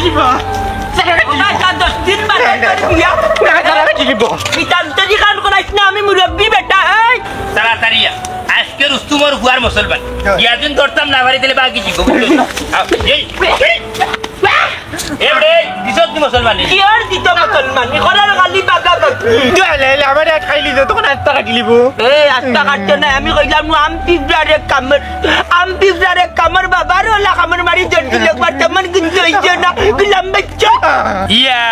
দিব আমি মুরব্বী বেটা তাড়াতাড়ি আজকে রুস্তুমর হুয়ার মুসলমান ইয়াদিন ধরতাম না বাড়ি দিলে বাকি কি এবারে দিছত মুসলমান কি আর দিত মুসলমান করার খালি বাগা বাগি আমার আজ খাইলি তো তখন 8 টাকা দিলিব এই 8 টাকা তো না আমি কইলাম আম পিবরারে কামর বাবার ওলা কামর মারি জড় দিলে বর্তমান কিন্তু হইছে না গুলাম বাচ্চা ইয়া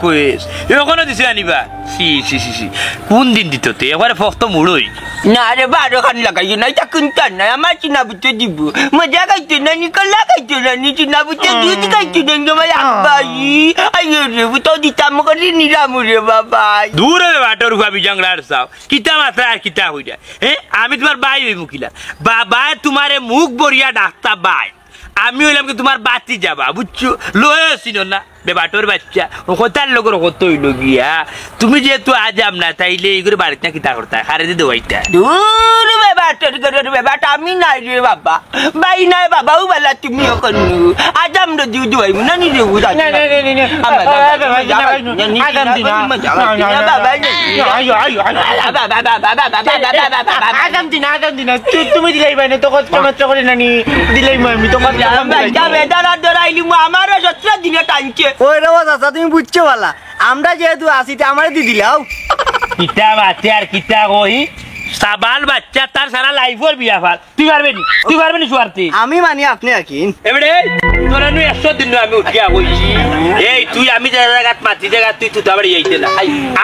কইস এখনো দিছে আনিবা সি কোন দিন দিত তে একবারে ফক্ত মুড়ই না রে বারো খান লাগাই না এটা কুনতান না আমার চিনা বুঝতে দিব মজা গাইতে না নিকলা গাইতে না নি চিনা বুঝতে দুধ গাইতে না ভাই আব্বাই আইয়ে রে বুতো দিতাম করে নিরামু রে বাবা দূরে বাটর ভাবি জংলার সাও কিতা মাত্রা আর কিতা হইরা আমি তোমার ভাই হই মুকিলা বাবা তোমারে মুখ বড়িয়া ডাক্তা ভাই আমি হইলাম কি তোমার বাতি যাবা বুঝছো লয়ে ছিল না বেবাটোর বাচ্চা কোথার লোকের কত হইল গিয়া তুমি যেহেতু আজাম না তাইলে এইগুলো বাড়িতে না কিতা করতা হারে দিয়ে দেওয়াইতা দূর বেবাটা আমি নাই রে বাবা ভাই নাই বাবাও বেলা তুমিও করনু আজাম রে দিউ দেওয়াইমু না নি দেবু না আজাম দিনা তুমি দিলাই বাইনে তো কত কষ্ট করে নানি দিলাই আমি তো কত বেদারা দরাইলি আমারও 17 দিনে টাইমছে ওই রে চাচা তুমি বুঝছো বালা আমরা যেহেতু আসি আমারে দি দিলাও কিতা বাচ্চা আর কিতা কই সাবাল বাচ্চা তার সারা লাইফর বিয়া ফাল তুই পারবে নি সুয়ারতি আমি মানি আপনি আকিন এবারে তোরা নু 100 দিন আমি উঠিয়া কইছি এই তুই আমি যে জায়গাত মাটি জায়গা তুই তো বাড়ি যাইতে না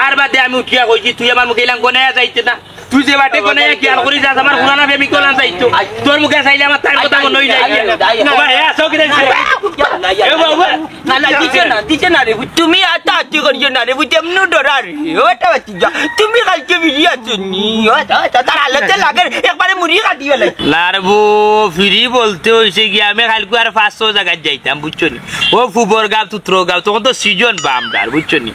আর বাদে আমি উঠিয়া কইছি তুই আমার মুখে ইলাম কোনে যাইতে না তুই যে বাটে কোনে কি আর করি যাস আমার পুরানা প্রেমিক কোনা যাইতো তোর মুখে চাইলে আমার তার কথা মনে হই যায় না ভাই আসো কি দেখছ এ বাবা না দিছে না রে তুমি আতা আতি করিও না রে বুঝে এমন ডরা রে ওটা বাতি যা তুমি কালকে বিরিয়া চুনি ওটা তার হালতে লাগে একবারে মুড়ি কাটি গেল লারবো ফ্রি বলতে হইছে কি আমি কালকে আর 500 জায়গা যাইতাম বুঝছো নি ও ফুবর গাব তুত্র গাব তখন তো সিজন বামদার বুঝছো নি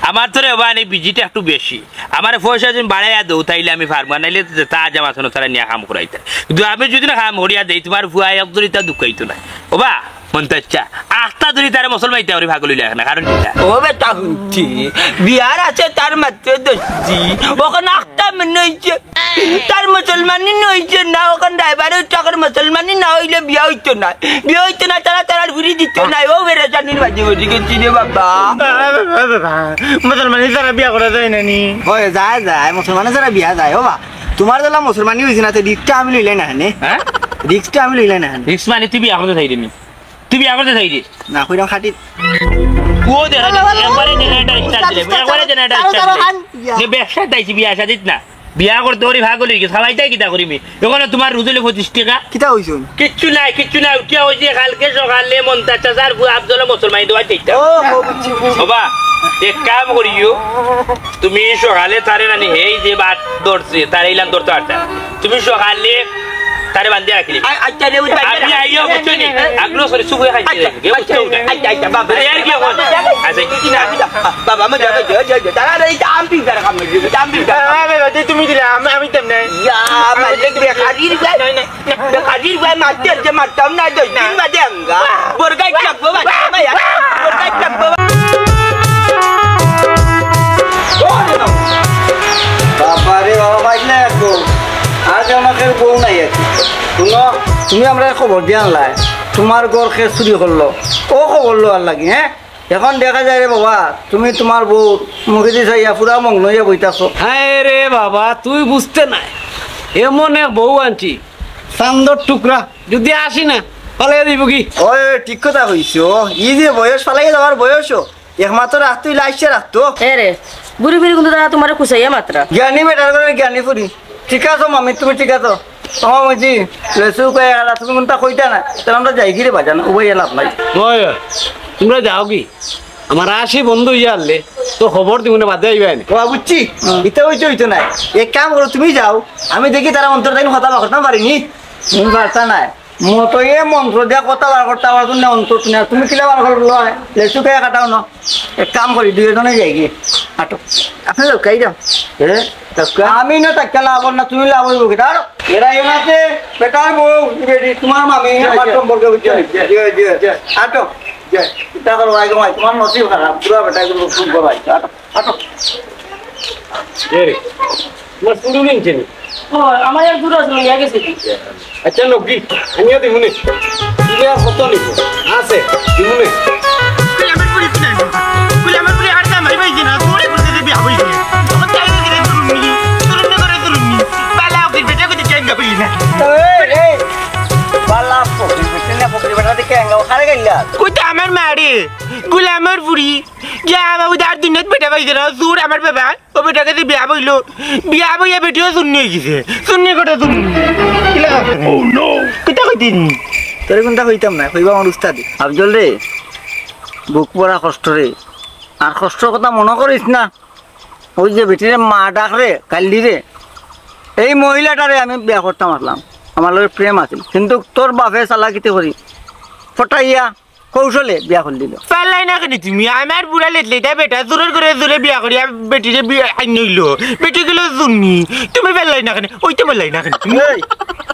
আমার তো রে বানি বিজিটা একটু বেশি আমার পয়সা যদি বাড়াইয়া দাও তাইলে আমি পারবো নাইলে তা জামা শোনো তারা নিয়ে কাম করাইতে কিন্তু আমি যদি না কাম করিয়া দেই তোমার ভুয়া একদরি তা দুঃখাইতো না ও বা মন্তাচ্চা আস্তা ধরি তার মুসলমাইতে ওরে ভাগ লইলা না কারণ কিটা ও বেটা হুঁচি বিহার আছে তার মাত্র 10 জি ওখানে আস্তা মনে হইছে তার মুসলমানি নইছে না ওখানে ড্রাইভারের টাকার মুসলমানি না হইলে বিয়া হইতো না তারা ঘুরি দিত না ও বেরে জানির বাজে বসে গেছি রে বাবা মুসলমানি তারা বিয়া করা যায় না নি ওই যায় মুসলমানে যারা বিয়া যায় ও বা তোমার দলা মুসলমানি হইছে না তো রিক্সটা আমি লইলে না হ্যাঁ রিক্সটা আমি লইলে না রিক্স মানে তুই বিয়া করতে চাইলি নি তুই বিয়া করতে চাইলি না কইরাম খাটি ও দেরা একবারে জেনারেটর স্টার্ট দিলে নে ব্যবসা দাইছি বিয়া শাদিত না বিয়া করতে ওরে ভাগ লই গে সবাইটাই কিটা করিমি এখন তোমার রুজলে 25 টাকা কিটা হইছো কিচ্ছু নাই উঠিয়া হইছে কালকে সকালে মন্তাচার আব্দুল মুসলমান দোয়া চাইতা ও বুঝছি বাবা এক কাম করিও তুমি সকালে তারে নানি এই যে বাট দরছে তারে ইলাম দরতে আটা তুমি সকালে তারে বান্ধে রাখলি আচ্ছা রে আমি আইও বুঝনি আগলো সরি সুবহে খাইতে গে বুঝছো আচ্ছা বাবা এর কি হল আচ্ছা কি না বাবা আমি যাবে তারা এই আম্পি করে কাম করে আম্পি করে তুমি দিলে আমি তেমনে ইয়া মালিক রে খাজির ভাই না খাজির ভাই মারতে যে মারতাম না দই দিন বাদে আঙ্গা বরগাই চাপবো বাবা ইয়া বরগাই চাপবো বাবা রে বাবা ভাই না গো আজ আমাকে বউ নাই আছে শুনো তুমি আমরা খবর দিয়া আনলাই তোমার ঘর খেয়ে চুরি করলো ও খবর লো আর লাগি হ্যাঁ এখন দেখা যায় রে বাবা তুমি তোমার বউ মুখে দিয়ে চাইয়া পুরা মগ্ন হইয়া বইতাছো হ্যাঁ রে বাবা তুই বুঝতে নাই এমন এক বউ আনছি চান্দর টুকরা যদি আসি না পালাই দিব কি ওই ঠিক কথা কইছো ই যে বয়স পালাই যাওয়ার বয়সও একমাত্র রাখতেই লাইছে রাখতো হ্যাঁ রে বুড়ি বুড়ি কিন্তু তারা তোমার খুশাইয়া মাত্রা জ্ঞানী বেটার করে জ্ঞানী ফুরি ঠিক আছো মামি তুমি ঠিক আছো তোমার বুঝি লেসু কয়ে গেলা তুমি কোনটা কইতা না তাহলে আমরা যাই গিয়ে বাজান উভয় লাভ নাই তোমরা যাও কি আমার আসি বন্ধু ইয়ারলে তো খবর দিব না বাদে আইবেন ও বুঝছি ইতে হইতো না এক কাম করো তুমি যাও আমি দেখি তারা অন্তর তাই কথা বার করতে পারিনি তুমি পারতা নাই মতো এ মন্ত্র দিয়া কথা বার করতে পারো না অন্তর না তুমি কিলা বার করলো লেসু কয়ে কাটাও না এক কাম করি দুইজনে যাই গিয়ে হাঁটো আপনি যাও কাই যাও আমি না তাকে লাভ না তুমি লাভ হইব কি তার এরা এনাতে বেটার বউ তোমার মামি আমার সম্পর্কে বুঝছো হাঁটো চিন্তা করো ভাই ভাই তোমার নসিব খারাপ পুরা বেটা গুলো খুব ভাই আটো তোমার শুরু নিচ্ছে আমার এক দূর আছে লইয়া গেছে আচ্ছা নকি আমিও দিমুনে তুমি আর কত নিব আছে দিমুনে আমার পুরি না কুলে আমার পুরি আড়দা মারি ভাই না তোরে বলতে দিবি আবই তোমার চাই না করে তুরুনি করে তুরুনি পালা ওকে বেটা কো চাই না বলি না এই পালা পকরি বেটা না পকরি বেটা দেখে আঙ্গাও খারে গইলা কইতা আমার মারে কুলে আমার পুরি যা বাবু দার দিনত বেটা ভাই না জোর আমার বাবা ও বেটাকে দিয়ে বিয়া বইয়া বেটিও শুননি গেছে শুননি কথা শুননি কি লাগা ও নো কইতা কইতিন তোরে কোনটা কইতাম না কইবা আমার উস্তাদ আফজল রে বুক পড়া কষ্ট রে আর কষ্টর কথা মনে করিস না ওই যে বেটিরে মা ডাক রে কাল্লি রে এই মহিলাটারে আমি বিয়া করতাম আসলাম আমার লগে প্রেম আছিল কিন্তু তোর বাপে চালাকিতে করি ফটাইয়া কৌশলে বিয়া করে দিল পারলাই না কেন তুমি আমার বুড়া লেটলে তাই বেটা জোরের করে জোরে বিয়া করি বেটিরে বিয়া আইনইল বেটি গেল জুনি তুমি পারলাই না কেন ওইটা পারলাই না কেন তুমি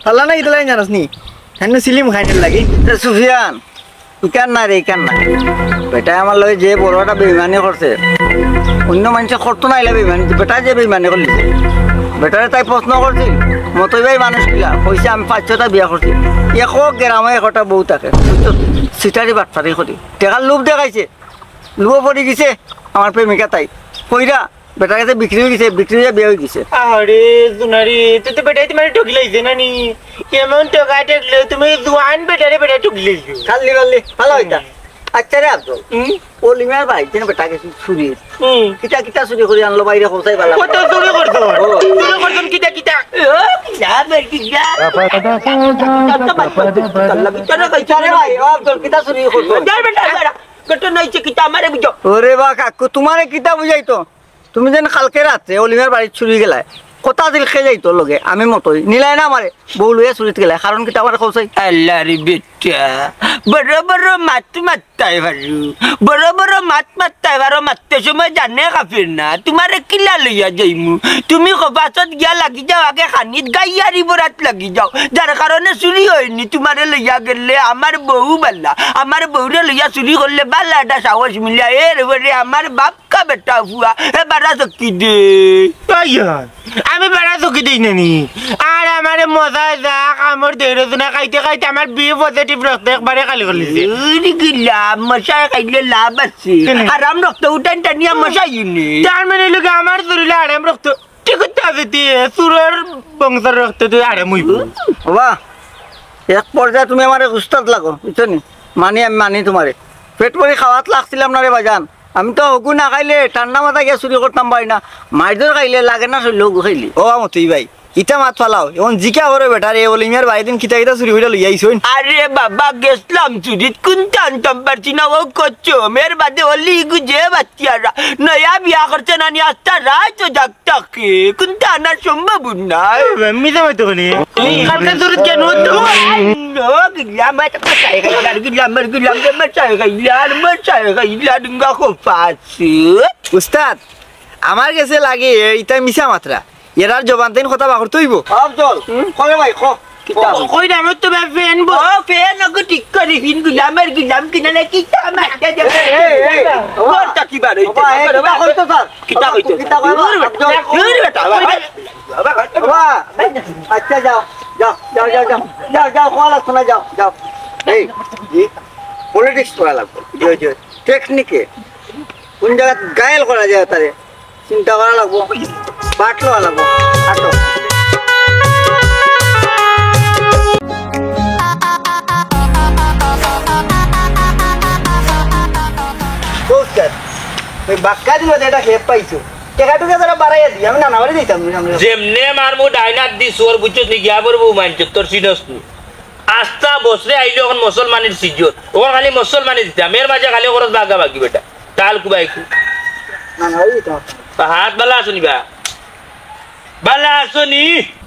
পারলা না ইতলাই জানাস নি হেন সিলিম খাইতে লাগি সুফিয়ান ইকান না রে ইকান না বেটা আমার লগে যে বড়টা বেইমানি করছে অন্য মানুষে করতো না এলা বেইমানি বেটা যে বেইমানি করলিছে বেটারে তাই প্রশ্ন করছিল মতই ভাই মানুষ কিলা কইছে আমি 5-6টা বিয়া করছি এক গ্রামে একটা বউ থাকে সিটারি বাটফারি করি টেকার লোভ দেখাইছে লোভ পড়ি গেছে আমার প্রেমিকা তাই কইরা বেটার কাছে বিক্রি হয়ে গেছে বিক্রি হয়ে বিয়ে হয়ে গেছে আরে জুনারি তুই তো বেটাই তোমার ঠকিলাইছে না নি কেমন ঠকা ঠকলে তুমি জোয়ান বেটারে বেটা ঠকিলাইছো খালি খালি ভালো হইতা আচ্ছা রে আব্দুল ও লিমার ভাই তেন বেটা গেছে চুরি কিটা কিটা চুরি করে আনলো বাইরে কোথায় ভালো কত চুরি করছো চুরি করছন কিটা কিটা যা বের কি যা আব্দুল কিটা চুরি করছো যা বেটা কত নাইছে কিটা আমারে বুঝো ওরে বা কাকু তোমারে কিটা বুঝাইতো তুমি যেন কালকে রাতে অলিমার বাড়ি চুরি গেলায় কথা দিল খেয়ে যাইতো লগে আমি মতই নিলাই না আমারে বউ লইয়া চুরিত গেলায় কারণ কিটা আমার কৌসাই আল্লাহ রে বেটা বড় বড় মাত মারতাই পারু বড় বড় মাত মারতাই পারো মারতে সময় জানে কাফির না তোমারে কিলা লইয়া যাইমু তুমি কবাচত গিয়া লাগি যাও আগে খানিত গাইয়ারি বরাত লাগি যাও যার কারণে চুরি হয়নি তোমারে লইয়া গেলে আমার বউ বালা আমার বউরে লইয়া চুরি করলে বালাটা সাহস মিলিয়া এর বরে আমার বাপ কা বেটা হুয়া এ বাড়া চকি দে আমি বেড়া চকি দিই নানি আর আমার মজা যাক আমার দেহরচনা খাইতে খাইতে আমার বিয়ে পজিটিভ রক্ত একবারে খালি করলিছে লাভ মশাই খাইলে লাভ আছে আরাম রক্ত উঠান টানিয়া মশাই তার মানে লোক আমার শরীরে আরাম রক্ত ঠিক আছে চুরের বংশের রক্ত তুই আরাম হইব বাহ এক পর্যায়ে তুমি আমার উস্তাদ লাগো বুঝছো নি মানি আমি মানি তোমারে পেট ভরি খাওয়াত লাগছিলাম না রে বাজান আমি তো হগু না খাইলে ঠান্ডা মাথা গিয়ে চুরি করতাম পারি না মাইদর খাইলে লাগে না চলি হগু খাইলি ও মতই ভাই ইটা মাত ফালাও এখন জিকা করে বেটারে বলি মিয়ার ভাই দিন কিতা কিতা চুরি হইলা লই আইছই আরে বাবা গেছলাম চুরিত কোনটা আনতাম পারছি না ও করছো মেয়ের বাদে অলি গুজে বাচ্চারা নয়া বিয়া করছে না নি আস্তা রাত জাগতাকে কোনটা আনার সম্ভব না মিজা হইতো নি কালকে চুরিত কেন হতো ও গিলাম এটা কাই গাইলা গিলাম মারচাই গাইলা ডিঙ্গা খোপাছি উস্তাদ আমার কাছে লাগে এটা মিছা মাত্রা এরার জবান দেন কথা বাকর তৈব আফজল কবে ভাই ক কই না আমি তো ফ্যান বো ফ্যান আগু ঠিক করে হিন গুলামের গুলাম কিনালে কিটা মারতে দে ওটা কি বারে এটা কইতো স্যার কিটা কইতো কিটা কই আফজল বেটা বাবা আচ্ছা যাও যাও যাও যাও যাও যাও যাও কলা শোনা যাও যাও এই পলিটিক্স করা লাগবে যে টেকনিকে কোন জায়গা গায়েল করা যায় তারে চিন্তা করা লাগবো বাটলো লাগবো আটো বাক্কা দিল এটা খেয়ে পাইছো টেকাটুকে যারা বাড়াইয়া দিই আমি নানা বাড়ি দিতাম যেমনে মারমু ডাইনাত দি সোর বুঝছত নি গিয়া পড়বো মানছ তোর সিনস নু আস্তা বসরে আইলো এখন মুসলমানের সিজত ওখান খালি মুসলমানে দিতাম এর মাঝে খালি খরচ ভাগা ভাগি বেটা তাল কুবাইকু নানা বাড়ি দিতাম হাত বালা আসনি বা বালা আসনি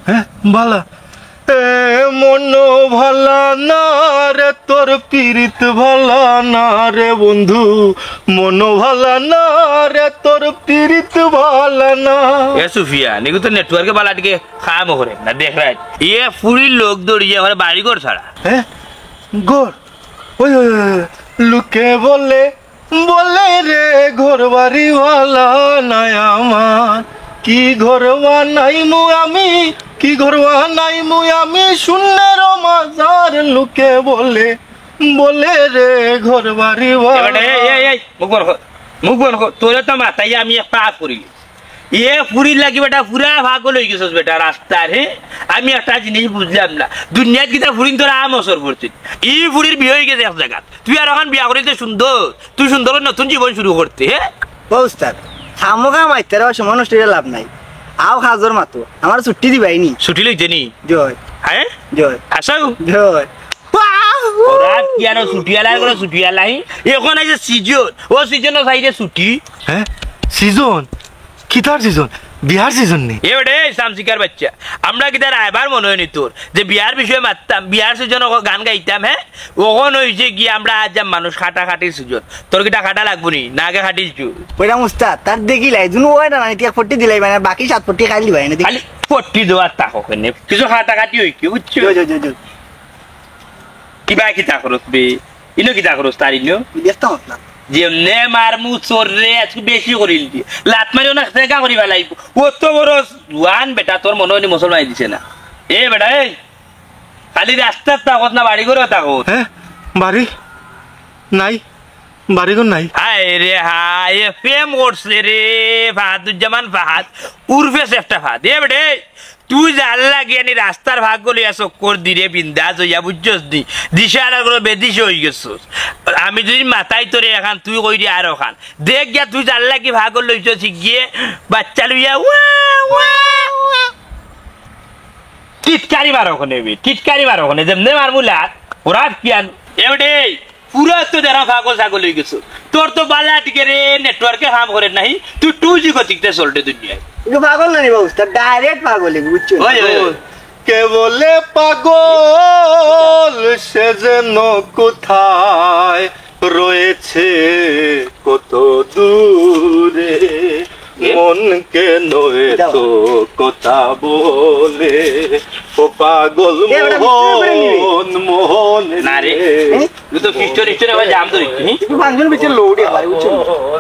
হ্যাঁ ভালা মন ভালা না রে তোর পীড়িত ভালা না রে বন্ধু মন ভালা না রে তোর পীড়িত ভালা না এ সুফিয়া নিগু তো নেটওয়ার্কে বালা টিকে খাম করে না দেখ রাইট ইয়ে ফুরি লোক দৌড়িয়ে ঘরে বাড়ি ঘর ছাড়া হ্যাঁ গোর ওই লুকে বলে বলে রে ঘর বাড়িওয়ালা নাই আমার, কি ঘর বানাইমু আমি, কি ঘর বানাইমু আমি শূন্যের মাজার, লুকে বলে বলে রে ঘর বাড়িওয়ালা। মুখ বন তোরে তো মাথায় আমি পাপ করি এ ফুরি লাগি বেটা পুরা ভাগল হয়ে গেছিস বেটা রাস্তার। হ্যাঁ আমি একটা জিনিস বুঝলাম না, দুনিয়াত গীতা ফুরিন তোরা আমসর পড়ছিস, ই ফুরির বিয়ে হয়ে গেছে এক জায়গা, তুই আর এখন বিয়া করিতে সুন্দর, তুই সুন্দর নতুন জীবন শুরু করতে। হ্যাঁ উস্তাদ খামোখা মাইতে সময় নষ্ট করে লাভ নাই, আও হাজর মাতো আমার ছুটি দিবাইনি। ছুটি লইতে নি? জয় হ্যাঁ জয় আসাও জয়। ওরা কি আর ছুটি আলাই করে ছুটি আলাই এখন আছে সিজন, ও সিজনের সাইডে ছুটি। হ্যাঁ সিজন কি তার সিজন? বিহার সিজন নেই এ বেটে সামসিকার বাচ্চা, আমরা কি তার আইবার মনে হয়নি তোর যে বিয়ার বিষয়ে মারতাম, বিয়ার সিজন গান গাইতাম। হ্যাঁ ওখন হয়েছে কি আমরা আজ যাম মানুষ খাটা খাটির সিজন, তোর কিটা খাটা লাগবো নি না আগে খাটিছু? ওইটা উস্তাদ তার দেখিলাই জুনু ওইটা না টিয়া 40 দিলাই মানে বাকি 7 40 খাই দিবাই না। খালি পট্টি দেওয়ার তাকো কেনে কিছু খাটা খাটি হই কি বুঝছো? জয় জয় জয় কিবা কিতা করস বে ইনো কিতা করস তার ইনো ব্যস্ত হত না যেমনে মারমু চোররে আজকে বেশি করিল দি লাত মারিও না সেকা করিবা লাগব। ও তো বড় জোয়ান বেটা, তোর মনে হয় মুসলমান দিছে না। এ বেটা এই খালি রাস্তার তাকত না বাড়ি করে তাকত? হ্যাঁ বাড়ি নাই, বাড়িঘর নাই। হায় রে হায় প্রেম করছে রে ফাহাদুজ্জামান ফাহাদ উর্ফে সেফটা ফাহাদ। এ বেটে তুই জাল লাগিয়ে নি রাস্তার ভাগ গলি চক্কর দিরে বিন্দা জইয়া বুঝছস নি দিশা আর কোনো বেদিশে হয়ে গেছস। আমি যদি মাথায় তোরে এখান তুই কই দি আর ওখান দেখ গিয়া তুই জাল লাগি ভাগ লইছ শিখিয়ে বাচ্চা লইয়া টিটকারি মার ওখানে টিটকারি মার ওখানে যেমনে মারমুলা ওরা কি আন। এ বেটে পুরা তো যারা ভাগল ছাগল হয়ে গেছো, তোর তো বালা টিকে রে নেটওয়ার্কে কাম করে নাই, তুই 2G গতিতে চলতে দুনিয়ায়। এটা পাগল না রে উস্তাদ, ডাইরেক্ট পাগল বুঝছো? কে বলে পাগল সে যেন কোথায় রয়েছে কত দূরে, মন কেন তো কথা বলে ও পাগল মোহন মোহন না রে তুই তো ফিস্টর ইস্টর আবার জাম ধরি পাঁচজন পিছে লোড হয় বুঝছো?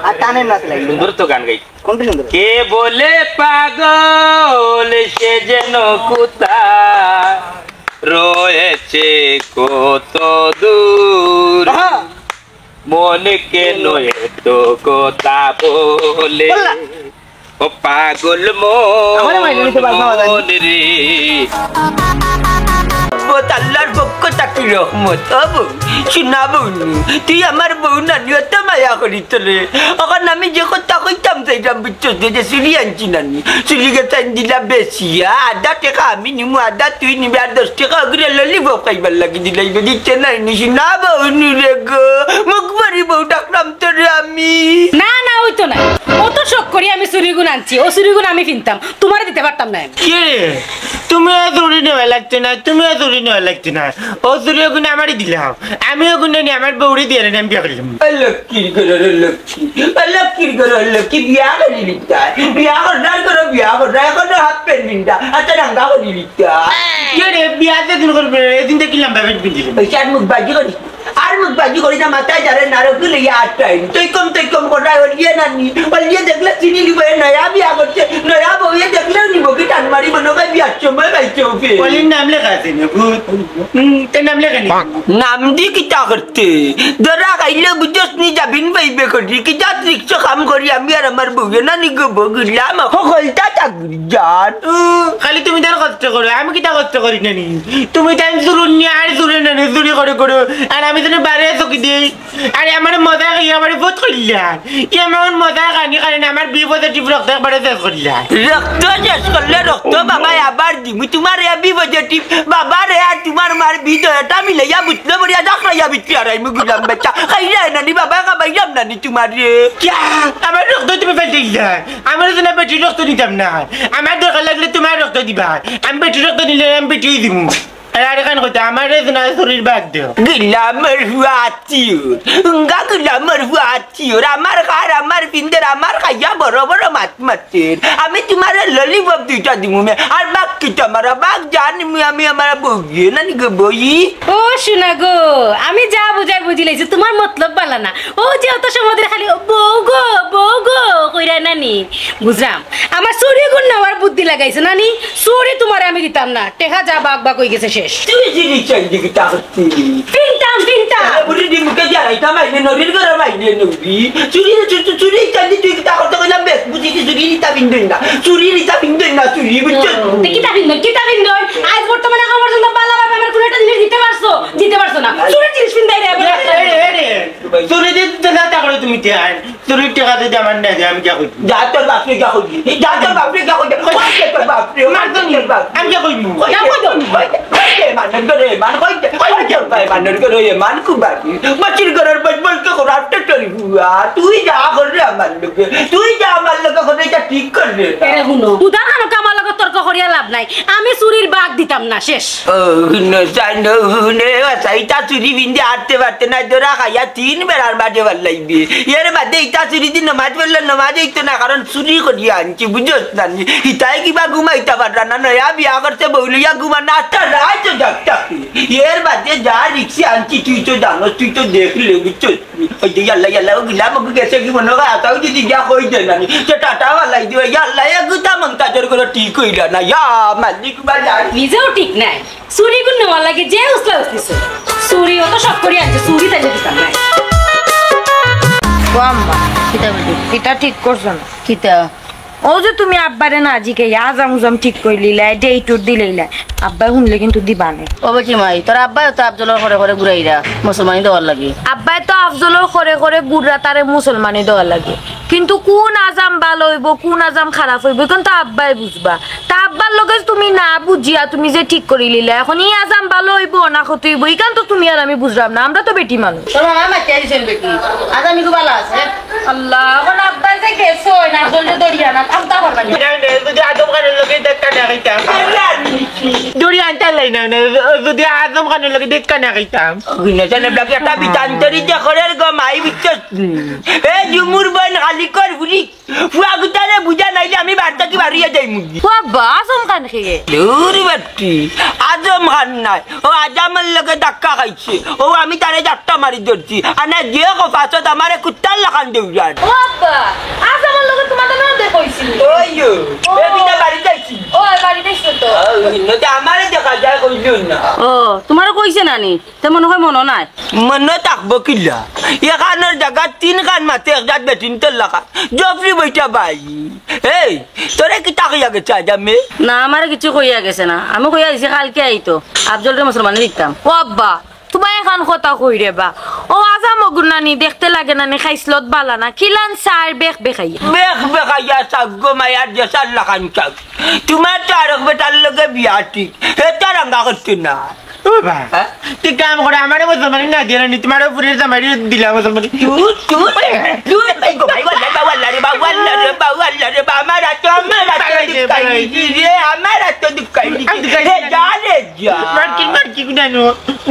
আর টানে না লাগবে সুন্দর তো গান গাই। কোনটা সুন্দর? কে বলে পাগল সে যেন কোথায় রয়েছে কত দূর, মন কেন তো কথা বলে ও পাগল মন রে। আল্লাহর পক্ষ থাকি রহমত শোনাবো তুই আমার বউ নানি অত মায়া করি তোরে এখন আমি যে কথা কইতাম সেইটাম বুঝছো যে চুরি আনছি নানি চুরি গেছে দিলা বেশি আধা টাকা আমি নিমু আধা তুই নিবি আর 10 টাকা করে ললিব খাইবার লাগি দিলাই দিচ্ছে নাই নি শোনাবো রে গো মুখ বাড়ি বউ ডাকলাম তোরে আমি। না না হইতো না, ও তো শখ করি আমি চুরিগুন আনছি, ও চুরিগুন আমি কিনতাম, তোমার দিতে পারতাম না। কে তুমি চুরি নেওয়া লাগছে না, তুমিও চুরি নেওয়া লাগছে না, ও চুরি ওখানে আমারই দিলাম, আমিও ওখানে নিয়ে আমার বউরি দিয়ে আমি বিয়া করলাম। লক্ষ্মীর ঘরের লক্ষ্মী, লক্ষ্মীর ঘরের লক্ষ্মী বিয়া করি লিখতা, বিয়া করার করো বিয়া করা এখন হাত পেন বিনটা আচ্ছা রাঙ্গা করি লিখতা। কে রে বিয়া যেদিন করবে এদিন দেখিলাম ভাবে বিনছিলাম আর মুখ বাজি করি, আর মুখ বাজি করি না মাথায় যারে নারকি লইয়া আটটাই তুই কম করা ওলিয়ে নানি ওলিয়ে দেখলে চিনি লিব নয়া বিয়া করছে, নয়া বউয়ে দেখলে নিব কি টান মারি মনে হয় বিয়ার সময় পাইছে ওকে ওলির নাম লেখা আছে না ভূত তোর নাম লেখা নেই নাম দি কিতা করতে ধরা খাইলে বুঝছ নি যাবিন পাইবে করি কি যা রিক্সা কাম করি আমি আর আমার বউয়ে না নি গো বগিলাম সকলটা চাকরি জান খালি তুমি তার কষ্ট করো আমি কিতা কষ্ট করি না নি তুমি তাই জুরুন নি আর জুরে না জুরি করে করো আর আমি তো বারে চকি দিই আরে আমার মজা খাই আমার বহুত করিলাম এমন মজা খানি কারণ আমার বি পজিটিভ রক্ত একবারে শেষ করিলাম রক্ত শেষ করলে রক্ত বাবা আবার দিমু তোমার বি পজিটিভ বাবা রে আর তোমার মার ভিতরটা মিলাইয়া বুঝলে বড়িয়া ডাকলাইয়া বিক্রি আর আমি গুলাম বাচ্চা খাইলা নানি বাবা খাবাইলাম নানি তোমার রে ক্যা আমার রক্ত তুমি ফেলতে গিয়া আমার জন্য বেটি রক্ত দিতাম না আমার দরকার লাগলে তোমার রক্ত দিবা আমি বেটি রক্ত দিলে আমি বেটি দিমু আরে কেন কইতে আমার না শরীর বাদ দিও Glamour huatiur, enggak glamour huatiur. Amar kar, amar pinter, amar kaya boro-boro mat-matir. Ami tumara lollipop tuja di mume. Arbak kita mara bak jani ami amara bogi. Nani ke boyi? ও শোনা গো আমি যা বুঝাই বুঝিলাইছি তোমার মতলব বালা না ও যে অত সময় ধরে খালি বউ গো কইরা নানি বুঝলাম আমার চুরি গুণ নেওয়ার বুদ্ধি লাগাইছে নানি চুরি তোমার আমি দিতাম না টেকা যা বাগ বাগ হয়ে গেছে শেষ Tu sini cantik kita kerti. পিনতাম Budi di muka jalan kita main norir gara main norir. Suri cantik tu kita kerti kena bes. Budi di suri kita pindah na. Suri kita pindah na suri betul. কিতা বিন্দন আজ বর্তমানে আমার পর্যন্ত বালা বাবা আমার কোন একটা জিনিস দিতে পারছো না চুরি জিনিস পিনদাই রে চুরি দিতে না টাকা তুমি দেন চুরি টাকা দিতে আমার না আমি কি কই যা তোর বাপরে যা কই যা তোর বাপরে যা কই তোর বাপরে মার তো তোর বাপ আমি কি কইমু যা কই তো মান করে মান কই তোর ভাই মান করে মান কু বাকি মাচির করার বল কে করার টটরি বুয়া তুই যা কর রে আমার লোকে তুই যা আমার লোকে করে এটা ঠিক কর রে এরে হুনো উদাহরণ কামাল লাগা তর্ক করিয়া লাভ নাই আমি চুরির বাগ দিতাম না শেষ ও নো জানো নে সাইতা চুরি বিন্দে আটতে পারতে না জোরা খাইয়া তিন বেড়ার মাঝে ভাল লাগবে এর বাদে ইটা চুরি দিন নামাজ পড়লে নামাজ হইতো না কারণ চুরি করিয়া আনছি বুঝছ না ইটাই কিবা ঘুমাইতে পাররা না নয়া বিয়া করতে বউলিয়া ঘুমা না তা রাত জাগতা এর বাদে যা রিক্সি আনছি তুই তো জানো তুই তো দেখলে বুঝছ ওই যে ইয়াল্লা গিলা মগ গেছে কি মনে হয় আতাও যদি যা কই দে না যে টাটা वाला দিও ইয়াল্লা গুতা মংতা জোর করে ঠিক কইরা না ইয়া মালিক বাজার নিজেও ঠিক নাই চুরি গুণ নেওয়ার লাগে যে উসলা উসলিছে চুরি অত সব করি আনছে চুরি তাই দিতাম না আম্মা কিতা বলি এটা ঠিক করছো না কিতা ও যে তুমি আব্বারে না জিকে আজাম উজাম ঠিক কইলিলা ডেট দিলাইলা আব্বা শুনলে কিন্তু দিবা না ও বেটি মাই তোর আব্বাই তো আফজলের করে করে ঘুরাইরা মুসলমানি দেওয়ার লাগে আব্বাই তো আফজলের করে গুড়া তারে মুসলমানি দেওয়া লাগে কিন্তু কোন আজাম ভালো হইব কোন আজাম খারাপ হইব কিন্তু আব্বাই বুঝবা তা আব্বার লগে তুমি না বুঝিয়া তুমি যে ঠিক করিলিলা এখন এই আজাম ভালো হইব না ক্ষত হইব ইকান তো তুমি আর আমি বুঝলাম না আমরা তো বেটি মানুষ তোর মামা মাটিয়া দিছেন বেটি আজ আমি খুব ভালো আছে আল্লাহ এখন আব্বাই যে গেছো না জলদি দড়িয়া না আমতা করবা না যদি আদম খানের লগে দেখা না খাইতাম দড়ি আনতে লাই না যদি আদম খানের লগে দেখা না খাইতাম Ginasan blak ya tapi tanteri je korer go mai bicos. Jumur ban kali kor buri. Fuak gutare buja naile ami barta ki bari ya jai mugi. বাবা আজম খান খেয়ে Duri batti. Azam khan nai. O azam lage dakka khaiche. O ami tare jatta mari dorchi. Ana je ko faso tamare kuttal lakan deuran. বাবা আজমের লগে তোমার না দেখইছি Oyo. Bita bari jaichi. ও বাড়িতে এসো তো No te amare dekha jay koilun na. ও তোমারও কইছে নানি তে মনে হয় মনে নাই Mana tak bokilla. Ya kanar jaga tin kan mate jat betin telaka. Jofri baita bayi. Hey, tore kita kaya ke caja me. না আমার কিছু কইয়া গেছে না আমি কইয়া দিছি কালকে আইতো আফজলরে মুসলমানি দিতাম বাবা তোমার এখন কথা কই রে বা ও আজাম গুনানি দেখতে লাগে না নি খাইছলত বালা না কিলান সার বেখ বেখাইয়া Bek bekaya sago mayar jasa lakan cak. Cuma tarik betal lagi biati. Heta rangga ketuna. ও ভাই তুই কাম করে আমার মুসলমানি না দিয়ে নি তোমার উপরে জামাই দিলা মুসলমানি Cut. Baik bawal lari amara tu Dia amara tu dukai. Jale ja. মার্কি গুনানো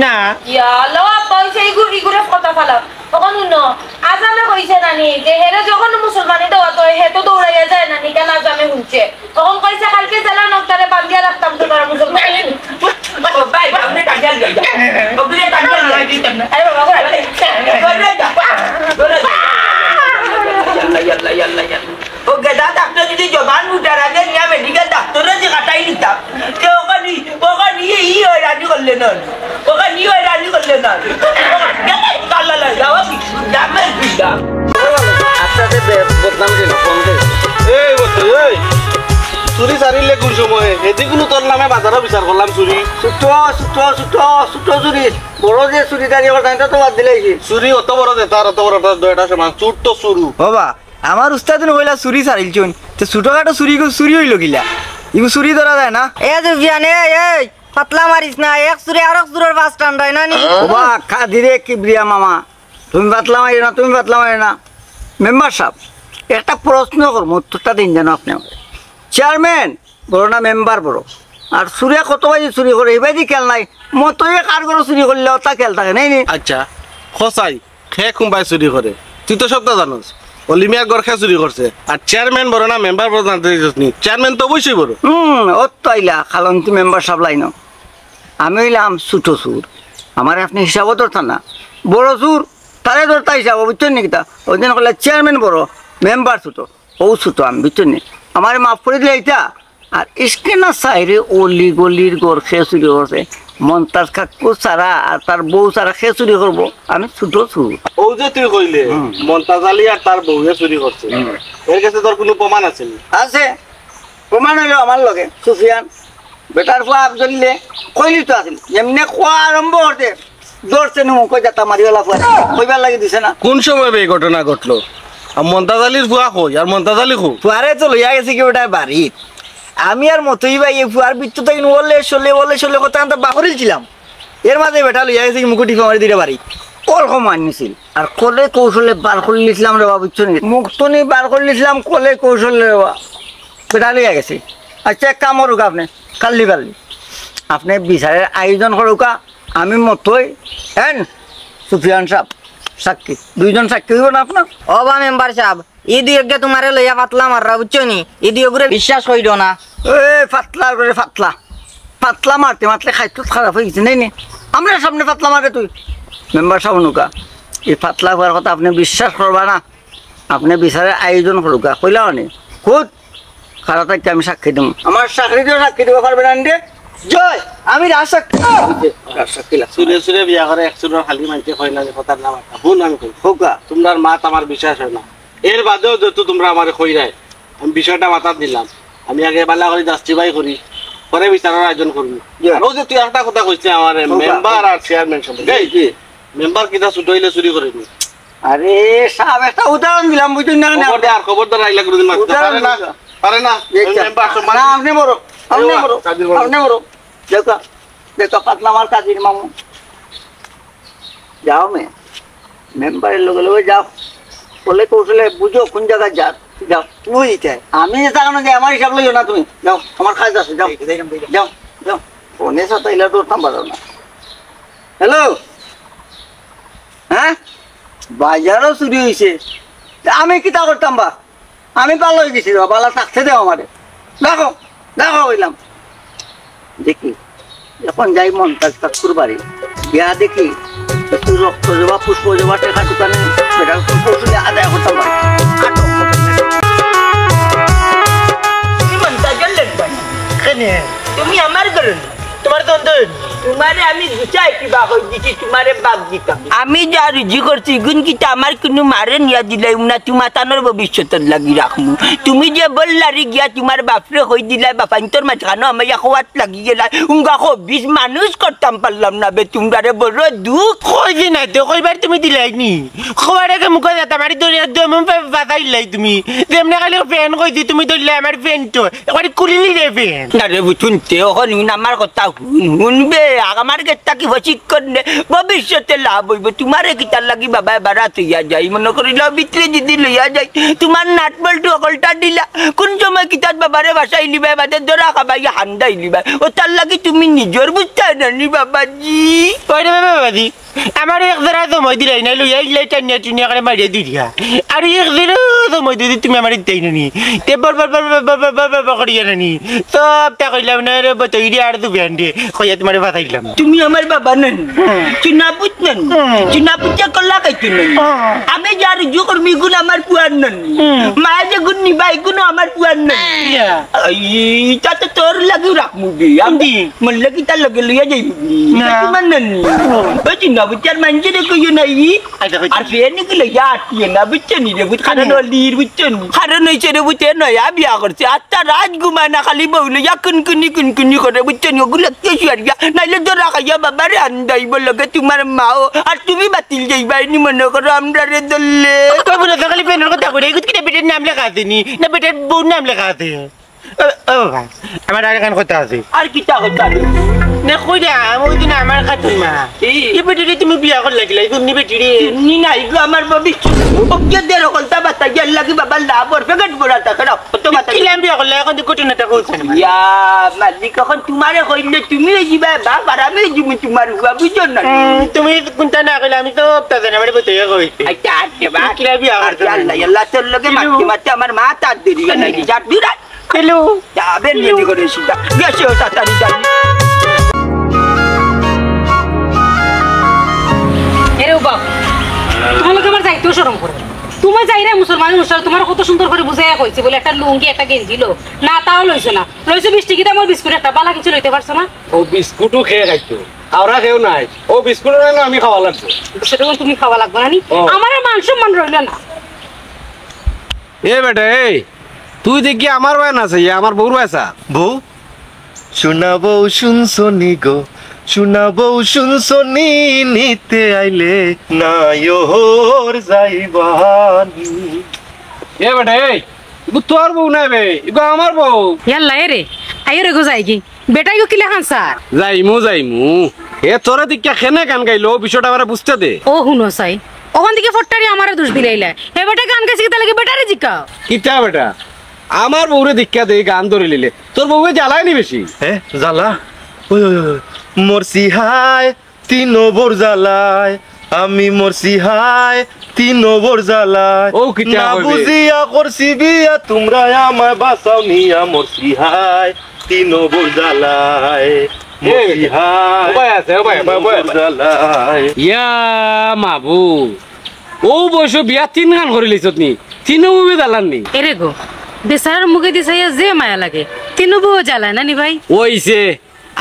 না ইয়া লো পয়সা ইগুরে কথা ফালা তখন নো আজামে কইছে নানি যে হেরে যখন মুসলমানি দেওয়া তো হে তো দৌড়াইয়া যায় নানি কেন আজামে হুনছে তখন কইছে কালকে জেলা নকটারে বান্ধিয়া রাখতাম তো তারা মুসলমানি Baik, kamu tajal gak? Kamu tajal gak? আরে বাবা Yalla. Oh, gada doctor jadi jawaban mudah aja ni ame diga doctor aja katai ni tak. Okan ni orang ni kollenan. Okan ni orang ni kollenan. Kalau lah jawab, damai tidak. আচ্ছা বদনাম দিন phone দে এই বসে এই চুরি সারিলে কোন সময় এদিকুনো তোর নামে বাজারও বিচার করলাম চুরি ছোট চুরি বড় যে চুরিদারি কথা তো বাদ দিলেই চুরি অত বড় দে তার অত বড় দয়টা সমান চুর তো চুরু বাবা আমার উস্তাদ হইলা চুরি সারিলছুন তো ছোটখাটো চুরি হইল গিলা ইগু চুরি ধরা যায় না এ যে বিয়ানে এই পাতলা মারিস না এক চুরি আর এক চুরের পাঁচ টান দেয় না নি বাবা খাদিরে কিবরিয়া মামা তুমি বাতলা মারি না মেম্বার সাহেব একটা প্রশ্ন করবো উত্তরটা দিন জানো আপনি চেয়ারম্যান বড় না মেম্বার বড় আর চুরিয়া কত বাজি চুরি করে এবার খেল নাই মতই কার করে চুরি করলে তা খেল থাকে নাই নি আচ্ছা খসাই খে কোনবাই চুরি করে তুই তো সবটা জানোস অলিমিয়া গড় খে চুরি করছে আর চেয়ারম্যান বড় না মেম্বার বড় জানতে দিসনি চেয়ারম্যান তো অবশ্যই বড় ও তো আইলা খালন্তি মেম্বার সব লাইন আমি হইলাম ছোট চুর আমার আপনি হিসাবও ধরতাম না বড় চুর তারে ধরতা হিসাব বুঝছেন নাকি তা ওই দিন করলে চেয়ারম্যান বড় মেম্বার ছোট ও ছোট আমি বুঝছেন নি আমার মাফ করে দিলে এইটা আর স্ক্রিনার সাইডে অলি গলির গড় খেয়ে চুরি করছে মন্তাজ কাকু সারা আর তার বউ সারা খেয়ে চুরি করবো আমি ছোট চুর ও যে তুই কইলে মন্তাজ আলী আর তার বউয়ে চুরি করছে এর কাছে তোর কোনো প্রমাণ আছে নি আছে প্রমাণ হইলো আমার লগে সুফিয়ান বেটার ফুয়া আফজলিলে কইলি তো আছিল এমনি খোয়া আরম্ভ করতে দৌড়ছে নো কই যাতা মারিওলা ফুয়া কইবার লাগি দিছে না কোন সময় এই ঘটনা ঘটলো আর মন্তাজ আলীর ফুয়া কই আর মন্তাজ আলী কই ফুয়ারে তো লইয়া গেছে কি ওটা বাড়ি আমি আর মতই ভাই এই ফুয়ার বিচ্ছু তাই বলে চলে কথা আমি বাহরিছিলাম এর মাঝে বেটা লইয়া গেছে কি মুকুটি ফামারি দিতে বাড়ি ওরকম আনিছিল আর কলে কৌশলে বার করে নিয়েছিলাম রে বাবা বুঝছো নি মুক্তনি বার করে নিয়েছিলাম কলে কৌশলে রে বাবা বেটা লইয়া গেছে আচ্ছা এক কাম করুক আপনি কাল্লি আপনি বিচারের আয়োজন করুকা আমি মতই হ্যাঁ সুফিয়ান সাহেব সাক্ষী দুইজন সাক্ষী হইব না আপনার অবা মেম্বার সাহেব ই দুইকে তোমারে লইয়া পাতলা মাররা বুঝছো নি ই দুই উপরে বিশ্বাস কইরো না ফাতলা করে ফাতলা মারতে খাইতো খারাপ হয়ে গেছে নেই আমরা সামনে ফাতলা মারে তুই মেম্বার সাহেব নুকা এই ফাতলা হওয়ার কথা আপনি বিশ্বাস করবা না আপনি বিচারের আয়োজন করুকা কইলা নি খুদ খারাপ থাকতে আমি সাক্ষী দেবো আমার চাকরিতেও সাক্ষী দেবো পারবে না রে জয় আমি রাজসাক্ষী সুরে বিয়া করে একচুরের খালি মানতে হয় না কথার নাম একটা ভুল আমি কই হোকা তোমার মাত আমার বিশ্বাস হয় না এর বাদেও যেহেতু তোমরা আমার কইরাই আমি বিষয়টা মাথার দিলাম আমি আগে বালা করে জাস্টিফাই করি পরে বিচারের আয়োজন করবো আর ও যে তুই একটা কথা কইছে আমার মেম্বার আর চেয়ারম্যান সম্পর্কে মেম্বার কিটা ছুট হইলে চুরি করেনি আরে সাহেব একটা উদাহরণ দিলাম বুঝুন না আর খবরদার আইলা করে দিন পারে না মেম্বার না আপনি বড় দেখো পাতলা মার কাজির মামু যাও মেম্বারের লগে যাও বলে কৌশলে বুঝো কোন জায়গায় যাও তুই আমি জানো যে আমার হিসাব লইও না তুমি যাও আমার কাজ আছে যাও ফোনে সাথে এলে তো পারো না হ্যালো হ্যাঁ বাজারও চুরি হয়েছে আমি কিতা করতাম বা আমি পালো হয়ে গেছি বালা থাকতে দেও আমারে দেখো হইলাম দেখি এখন যাই মন্তাজ কাকুর বাড়ি গিয়া দেখি একটু রক্ত জবা পুষ্প জবা টেকা দোকানে বেটার কৌশলে আদায় করতে পারি তুমি আমার করো তোমার তোমারে আমি গুছাই কিবা হই দিছি তোমারে বাদ দিতাম আমি যা রুজি করছি গুণ কিটা আমার কোনো মারে নিয়া দিলাই না তোমার তানোর ভবিষ্যতের লাগি রাখমু তুমি যে বললারি গিয়া তোমার বাপরে কই দিলাই বাপান্তর মাঝখানো আমার খোয়াত লাগি গেলা উঙ্গা বিশ মানুষ করতাম পারলাম না বে তোমরারে বড় দুঃখ কই যে নাই তো কইবার তুমি দিলাই নি খবর আগে মুখ যাতা মারি ধরে একদম বাতাইলাই তুমি তেমনি খালি ফ্যান কইছি তুমি ধরলে আমার ফ্যান তো একবার কুলিলি রে ফ্যান না রে শুনতে ওখানে আমার কথা শুনবে আমার গেটটা কি হচিক করলে ভবিষ্যতে লাভ হইব তোমারে কিতার লাগি বাবা বাড়া তুইয়া যাই মনে করিল ভিতরে যদি লইয়া যাই তোমার নাট বল্টু অকলটা দিলা কোন সময় কিতার বাবারে বাসাই লিবাই বাদে ধরা খাবাই হান্দাই লিবাই ও তার লাগি তুমি নিজের বুঝতে নানি বাবাজি ওই রে বাবাজি আমার এক জরা সময় দিলাই না লইয়া ইলাই টানিয়া টুনিয়া করে মারিয়া দিয়া আর এক জরা সময় দিদি তুমি আমার দেই নানি তে বর করিয়া নানি সব তা কইলাম না রে বতইরি আর দু ব্যান্ডে কইয়া তোমারে বাতাইলাম তুমি আমার বাবা নন চুনাপুত নন চুনাপুতটা কল্লা কাইতে নন আমি যার রুজু করবি গুণ আমার পুয়ার নন মায়া যে গুণ নিবাই গুণ আমার পুয়ার নন তা তো তোর লাগি রাখমু দি আমি মন লাগি তার লগে লইয়া যাইবি না তোমার নন ওই চুনাপুতার মানছে রে কইও নাই আর ফের নিকে লইয়া আটিয়ে না বুঝছেন রে বুঝ কারণ লির বুঝছেন কারণ হইছে রে বুঝতে নয়া বিয়া করছে আত্মা রাত ঘুমায় না খালি বউ লইয়া কুনকুনি করে বুঝছেন ওগুলো কিছু আর নাইলে তো রাখাইয়া বাবারে আন্দাইব লগে তোমার মাও আর তুমি বাতিল যাইবাইনি মনে করো আমরা রে দললে কই বলে তো খালি ফ্যানের কথা কই এগুত কি বেটার নাম লেখা আছে নি না বেটার বউর নাম লেখা আছে আমার আর এখন কথা আছে আর কি তা হইতা না কই দে ওই দিন আমার কাছে মা এই বেটিরে তুমি বিয়া করে লাগিলা এই নি বেটিরে নি নাই গো আমার ভবিষ্যৎ ওকে দের কলতা বাতা গেল লাগি বাবা লাভ ওর পেগট বড়া তা খারাপ তো বাতা কি লাম বিয়া করলে এখন ঘটনাটা কইছেন ইয়া মালিক কখন তোমারে কইলে তুমি যাবা বাবা আমি তুমি তোমার বুঝছো না তুমি কোনটা না কইলে আমি তো তা জানা মানে বইতে কইছি আচ্ছা আচ্ছা বা কি লাম বিয়া করতে আল্লাহ আল্লাহ তোর লগে মাটি আমার মা তার দেরি না যা বিরাট হ্যালো যাবে রেডি করে সিধা গেছে তাড়াতাড়ি যাই এরে বাপ তোমার আমার যাইতেও শরম করে তুমি যাই রে মুসলমান তোমার কত সুন্দর করে বুঝাইয়া কইছি বলে একটা লুঙ্গি একটা গেঞ্জি লো না তাও লইছো না লইছো 20 টাকা দামের বিস্কুট একটা বালা কিছু লইতে পারছো না ও বিস্কুটও খেয়ে খাইতো আমরা কেউ নাই ও বিস্কুট না আমি খাওয়া লাগবে সেটা তুমি খাওয়া লাগবে না নি আমার আর মান সম্মান রইল না এ বেটা এই তুই দেখি আমার বায়না আছে আমার বউর বায়সা বউ শোনাবো শুনছনি গো শোনাবো শুনছনি নিতে আইলে না ইহোর যাইবানি এ বেটা এই ইগো তোর বউ নাই বে ইগো আমার বউ ইয়াল্লা এরে আইরে রে গো যাই কি বেটাই গো কিলা খান স্যার যাইমু এ তোরে দিকে খেনে গান গাইলো বিষয়টা আমারে বুঝতে দে ও হুনো সাই ওখান থেকে ফট্টারি আমারে দোষ দিলাইলা এ বেটা গান গাইছে কি তাহলে বেটারে জিকাও কিটা বেটা আমার বউরে দীক্ষা দে গান ধরে লিলে তোর বউকে জ্বালায়নি বেশি হ্যাঁ জ্বালা ওই মরছি হায় তিন বোর জ্বালায় আমি মরছি হায় তিন বোর জ্বালায় ও কিটা না কইবে? বুঝিয়া করছি বিয়া তোমরা আমায় বাঁচাও নিয়া মরছি হায় তিন বোর জ্বালায় মরছি হায় উপায় আছে, উপায়, তিন উপায়, বোর জ্বালায় ইয়া মাবু ও বয়স বিয়া 3 গান করে লিছত নি 3 বউ জ্বালাননি এরে গো বেচারার মুখে দিছাইয়া যে মায়া লাগে তিনু বউ জ্বালায় না নি ভাই ওইছে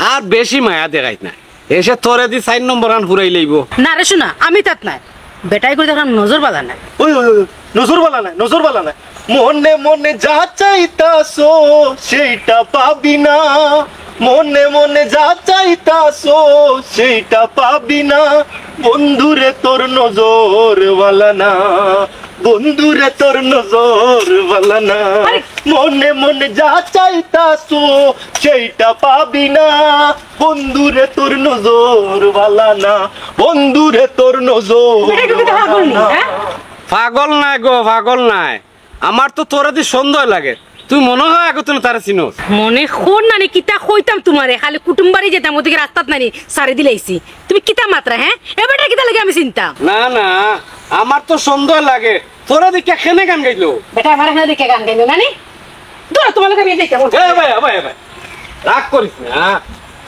আর বেশি মায়া দেখাইত না এসে তোরে দি 4 নম্বর গান ফুরাই লইব না রে শোনা আমি তাত নাই বেটাই করে দেখলাম নজর বালা নাই ওই নজর বালা নাই নজর বালা নাই মনে মনে যা চাইতাছো সেইটা পাবি না মনে মনে যা চাইতাছো সেইটা পাবি না বন্ধুরে তোর নজর বালা না বন্ধুরে তোর নজর বালা না মনে মনে যা চাইতাছো সেইটা পাবি না বন্ধুরে তোর নজর বালা না বন্ধুরে তোর নজর বেটাই করে পাগল নি হ্যাঁ পাগল নাই গো পাগল নাই আমার তো তোরে দি সন্দেহ লাগে তুই মনে হয় আগে তুমি তারে চিনোস মনে কোন নানি কিতা কইতাম তোমারে খালি কুটুমবাড়ি যেতাম ওদিকে রাস্তাত নানি সারি দিলাইছি তুমি কিতা মাত্রা হ্যাঁ এবারটা কিতা লাগে আমি চিন্তাম না না আমার তো সন্দেহ লাগে তোরে দি কেনে গান গাইলো বেটা আমার এখানে দেখে গান গাইলো নানি দূর তোমার লাগে আমি যাইতাম এ ভাই ভাই ভাই রাগ করিস না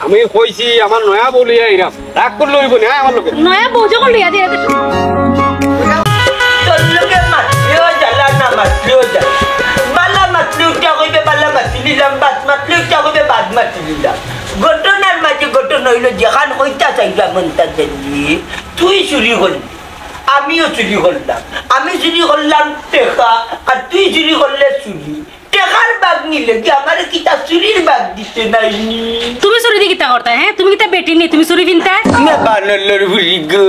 আমি কইছি আমার নয়া বলি আইরাম রাগ করলে হইব না আমার লোকে নয়া বউ যখন লইয়া দিয়ে তোর লগে মাতলেও জ্বালা না মাতলেও জ্বালা বালা মাতলে উঠা কইবে বালা মাতি নিলাম বাদ মাতলে উঠা কইবে বাদ মাতি নিলাম ঘটনার মাঝে ঘটনা হইল যেখান হইতা চাইলাম মনটা জানি তুই চুরি করলি আমিও চুরি করলাম আমি চুরি করলাম টেকা আর তুই চুরি করলে চুরি টেকার বাগ নিলে কি আমার কিতা চুরির বাগ দিতে নাই তুমি চুরি দি কিতা করতা হ্যাঁ তুমি কিতা বেটি নি তুমি চুরি কিনতা না বানলের বুড়ি গো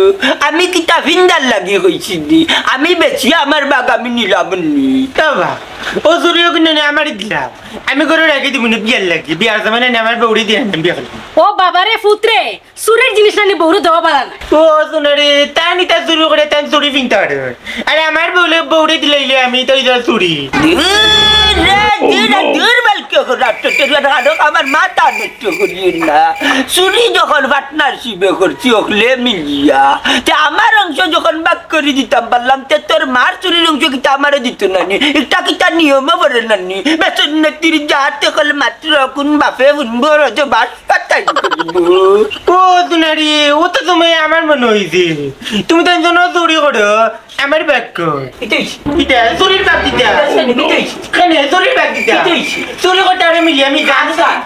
আমি কিতা ফিন্দার লাগি হইছি দি আমি বেশি আমার বাগ আমি নিলাম নি বাবা ও জুরিও কিনে আমার দিলাম আমি করে রেখে দিব না বিয়ার লাগি বিয়ার জামানে আমার বউড়ি দিয়ে বিয়া করি ও বাবারে পুত্রে চুরির জিনিস নানি বউরে দেওয়া পালা না ও শুনরে তানি তা চুরি করে তান চুরি ফিনতে পারে আরে আমার বউলে বউড়ি দিলাইলে আমি তো ইদা চুরি আমার মাথা নষ্ট করিয়ে না চুরি যখন পার্টনারশিপে করছি ওখলে মিলিয়া তে আমার অংশ যখন বাক করে দিতাম পারলাম তে তোর মার চুরির অংশ কিতা আমারে দিত নানি একটা কিতা নিয়মে বলে নানি বেতন নেত্রীর যাতে কলে মাত্র কোন বাপে বুনবো রজ বাস পাতাই ও দুনারি ও তো তুমি আমার মনে হইছে তুমি তো জানো চুরি করো আমার ব্যাগ কই এটা চুরির ব্যাগ দিতা কেন চুরির ব্যাগ দিতা চুরি করতে আরে মিলি আমি গান গান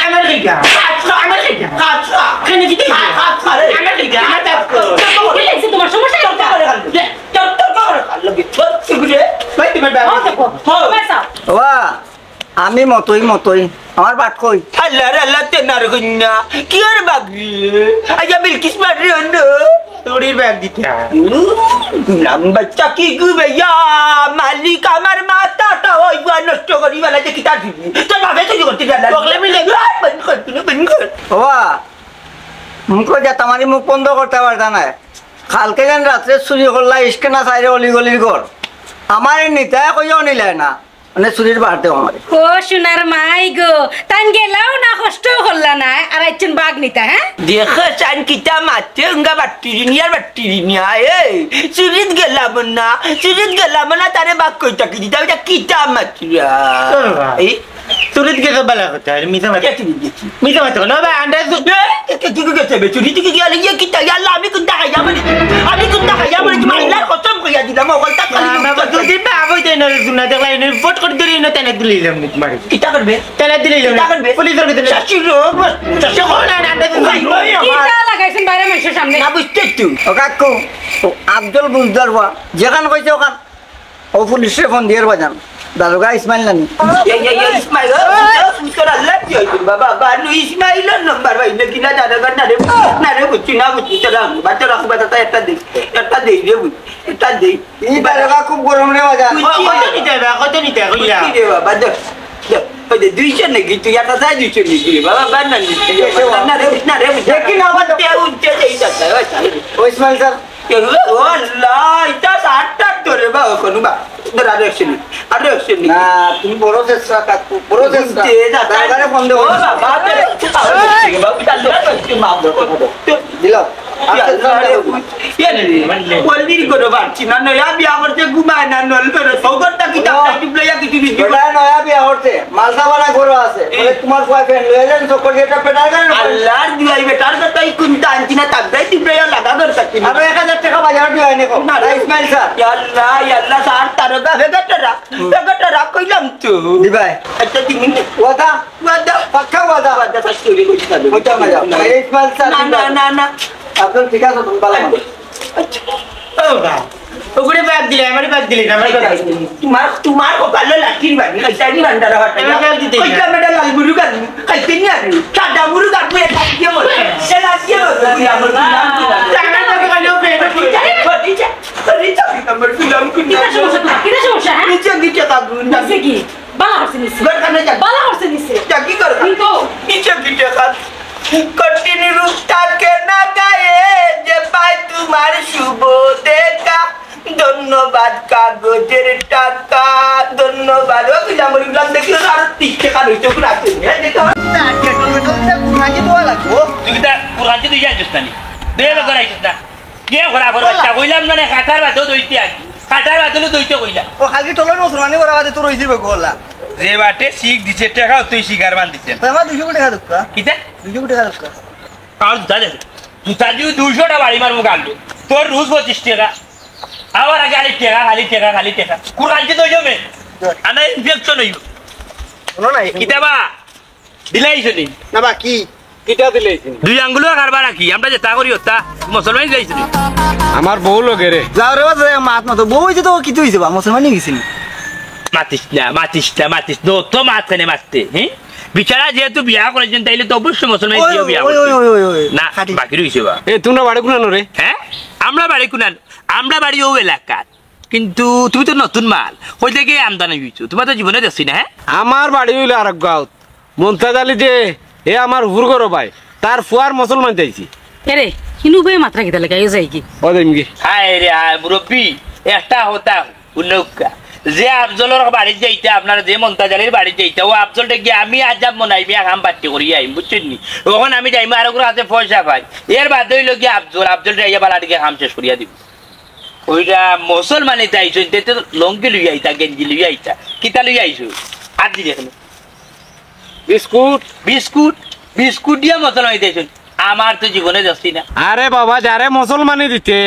আমার দিকা আমার দিকা কেন দিতে আমার দিকা আমার ব্যাগ কই কি লাগছে তোমার সমস্যা আমি মতই আমার বাট কই আল্লাহ আল্লাহ তেনার কন্যা কি আর বাগরি আজ বিলকিস মারি অন্য চুরির ব্যাগ দিতে বাচ্চা কি গু ভাইয়া মালিক আমার মাথাটা ওই নষ্ট করি বেলা যে কিতা দিবি তোর ভাবে চুরি করতে গেল বাবা মুখো যা তোমারই মুখ বন্ধ করতে পারতা না কালকে যেন রাত্রে চুরি করলা ইসকে না চাইরে অলি গলির ঘর আমার নিতায় কইও নিলে না মানে চুরির বাড়তে আমার ও সোনার মাই গো তান গেলাও না কষ্ট করলা না আর আইছেন বাঘ নিতা হ্যাঁ দেখো চান কিতা মারতে উঙ্গা বাট্টিরিনিয়া চুরিত গেলাম না তারে বাক কইতা কি দিতা এটা কিতা মাত্রা এই চুরিত গেছে বেলা কথা মিথ্যা মাথা মিথ্যা মাথা না ভাই আন্দাজ চুরি থেকে গেলে ইয়ে কিতা ইয়াল্লা আমি কোনটা খাইয়া বলি আল্লাহর কসম কইয়া দিলাম ওটা আমরা দুদিন না আবই দেন না দেখলা এনে ফট করে দিলি না তেনে দিলাম তোমারে কিতা করবে তেনে দিলাম কিতা করবে পুলিশের কাছে শাশুড়ো না আন্দাজ কিটা লাগাইছেন বাইরে মানুষের সামনে না বুঝতে তুই ও কাকু আব্দুল বুঝদার বা যেখান কইছে ওখান ও পুলিশে ফোন দিয়ে বাজান দারোগা ইসমাইল নানি ইসমাইল আল্লাহ বাবা বানু ইসমাইল নাম্বার ভাই নাকি না দাদা না রে বুঝছি তোরা বাচ্চা রাখু বাচ্চা একটা দে রে বুঝ একটা দে এই দারোগা খুব গরম রে বাজান কত নিতে কইয়া কি রে বাবা দে ওই 200 নাকি তুই একটা চাই 200 নাকি রে বাবা বান না রে দেখি না বাবা তে উঠতে যাই যাচ্ছে ও ইসমাইল স্যার আল্লাহ এটা 8 ধরে বা কোন বা আরে অ্যাকশন না তুমি বড় চেষ্টা কাকু বড় চেষ্টা দারোগারে ফোন দেব দিল নয়া বিয়া করতে মালদা বানা ঘর আছে তোমার বয়ফ্রেন্ড লয়ে যান সকল এটা পেটার কারণ আল্লাহর দিলাই বেটার কথাই কোনটা আনছি না তাকদাই তিপ্রায়া লাগা দরকার কি আরো 1000 টাকা বাজার দিয়ে আইনে কো না ইসমাইল স্যার আল্লাহ স্যার তারকা বেগাটারা কইলাম তো দি ভাই আচ্ছা তুমি ওয়াদা পাক্কা ওয়াদা শাশুড়ি কইছি তাদের ওটা মজা ইসমাইল স্যার না আপনার ঠিক আছে তুমি ভালো ও ভাই ওগুলো ব্যাগ দিলে আমারই ব্যাগ দিলে না তোমার কপালে লাঠির বাড়ি খাইতানি ভান্ডারা কইটা মেডা লাল বুড়ু গান খাইতে নি আমি সাদা বুড়ু গান মে খাইতে বল সে লাগিয়ে বল আমার নাম কি না টাকা টাকা গানো পেটো নিচে আমার ফিল্ম কোন কিটা সমস্যা হ্যাঁ নিচে কাগু নিচে কি বালা হচ্ছে নিচে গরখানে যা বালা হচ্ছে নিচে কি কর কিন্তু নিচে কাজ কঠিন রূপ থাকে না গায়ে যে পাই তোমার শুভ দেখা ধন্যবাদ কাগজের টাকা ধন্যবাদ ও কি জামরি গ্লাম দেখি আর 30 টাকা হইতো রাখতে হ্যাঁ দেখো তুই তা পুরাজি তুই যাইছিস না দেব করাইছিস না কে ঘোরা ঘোরা বাচ্চা কইলাম না কাটার বাদও দইতে আছি কাটার বাদও দইতে কইলা ও খালি টলন মুসলমানি করা বাদে তোর হইছিবে গোলা যে বাটে শিখ দিছে টাকা তুই শিকার বান দিছেন তো আমার 200 টাকা দক্কা কিতা 200 টাকা দক্কা আর দাদা তুই তাজিও 200 টাকা বাড়ি মারমু গাল তোর রুজ 25 টাকা আবার আগে খালি টাকা কুরআনজি তো জমে আনা ইনফেকশন হইব শোনো না কিতাবা দিলাইছনি না বাকি কিটা দিলেছি দুই আঙ্গুলো কারবার রাখি আমরা যেটা করি ওটা মুসলমান যাইছনি আমার বউ লগে রে যাও রে বাজে মাত না তো বউ হইছে তো কি হইছে বা মুসলমানি গেছিনি মাতিস নো তো মাত কেনে মারতে হ্যাঁ বিচারা যেহেতু বিয়া করেছেন তাইলে তো অবশ্যই মুসলমান দিয়ে বিয়া না বাকি রইছে বা এ তুমি বাড়ি কোনানো রে হ্যাঁ আমরা বাড়ি ও এলাকাত কিন্তু তুমি তো নতুন মাল হই থেকে আমদানি হইছো তোমার তো জীবনে দেখছি না হ্যাঁ আমার বাড়ি হইলো আরেক গাঁত মমতাজ আলী যে এ আমার হুর করো ভাই তার ফুয়ার মুসলমান চাইছি এরে কিনু বই মাত্রা কিতা লাগাইও যাই কি ও দেমগি হায় রে হায় মুরব্বী একটা হতা উন্নৌকা যে আফজলের বাড়ি যাইতে আপনার যে মমতাজ আলীর বাড়ি যাইতে ও আফজলটা গিয়ে আমি আজাব মনাই মিয়া কাম বাড়তে করি আইম বুঝছেন নি ওখান আমি যাইমা আর ওগুলো হাতে পয়সা পাই এর বাদ হইল গিয়ে আফজলটা ইয়া বালাটিকে কাম শেষ করিয়া দিব ওইটা মুসলমানে যাইছো তো লঙ্কি লুই আইতা গেঞ্জি লুই আইতা কিতা লুই আইছো আর দি দেখুন বিস্কুট দিয়া মুসলমান দিয়েছেন আমার তো জীবনে যাচ্ছি না আরে বাবা যারে মুসলমানি দিতে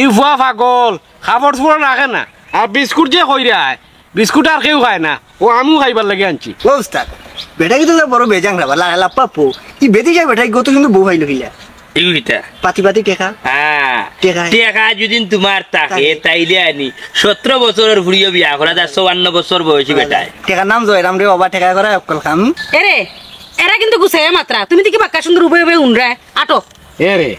ই ফুয়া পাগল খাবার চুপড় রাখে না আর বিস্কুট যে কই রায় বিস্কুট আর কেউ খায় না ও আমিও খাইবার লাগে আনছি ও উস্তাদ বেটা কি তো বড় বেজাং রাবা লালা পাপু ই বেদি যায় বেটা গত কিন্তু বউ হইল কিলা এগুলিটা পাতি টেকা হ্যাঁ টেকা টেকা যদি তোমার থাকে তাইলে আনি 17 বছরের ভুড়িও বিয়া করা 54 বছর বয়সী বেটায় টেকার নাম জয়রাম রে বাবা টেকা করে অকল খাম এরে এরা কিন্তু গুছায় মাত্রা তুমি দেখি বাক্কা সুন্দর উবে উবে উনরা আটো এ রে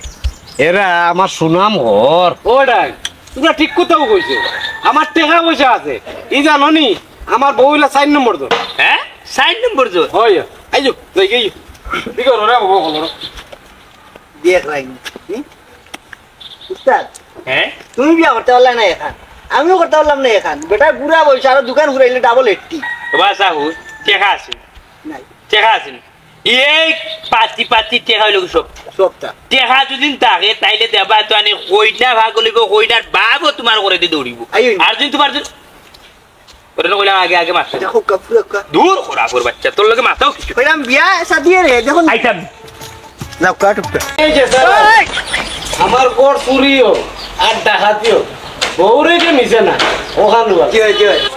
এরা আমার সুনাম হর ওটাই তোমরা ঠিক কোথাও কইছো আমার টাকা পয়সা আছে ই জানো নি আমার বউলা 4 নম্বর তো হ্যাঁ 4 নম্বর জোর হয় আইজো যাই গই কি করো রে বাবা বলো বিয়ে করাইনি উস্তাদ হ্যাঁ তুমি বিয়ে করতে পারলে না এখন আমিও করতে পারলাম না এখন বেটা বুড়া বয়স আরো দোকান ঘুরাইলে ডাবল 80 বাস আহু টেকা আছে নাই টেকা আছে এই পাতি পাতি টেকা হইল সব সবটা টেকা যদি থাকে তাইলে দেবা তো আনি কইনা ভাগ হইব কইনার বাবও তোমার করে দিয়ে দৌড়িব আর যদি তোমার ওরে কইলা আগে আগে মারতে দেখো কাপুরা দূর করা পর বাচ্চা তোর লগে মাথাও কিছু কইলাম বিয়া সাদিয়ে রে দেখো আইতাম যাও কাটুপটা এই যে স্যার আমার ঘর চুরিও আর ডাকাতিও বউরে যে নিছে না ওখান কি হয়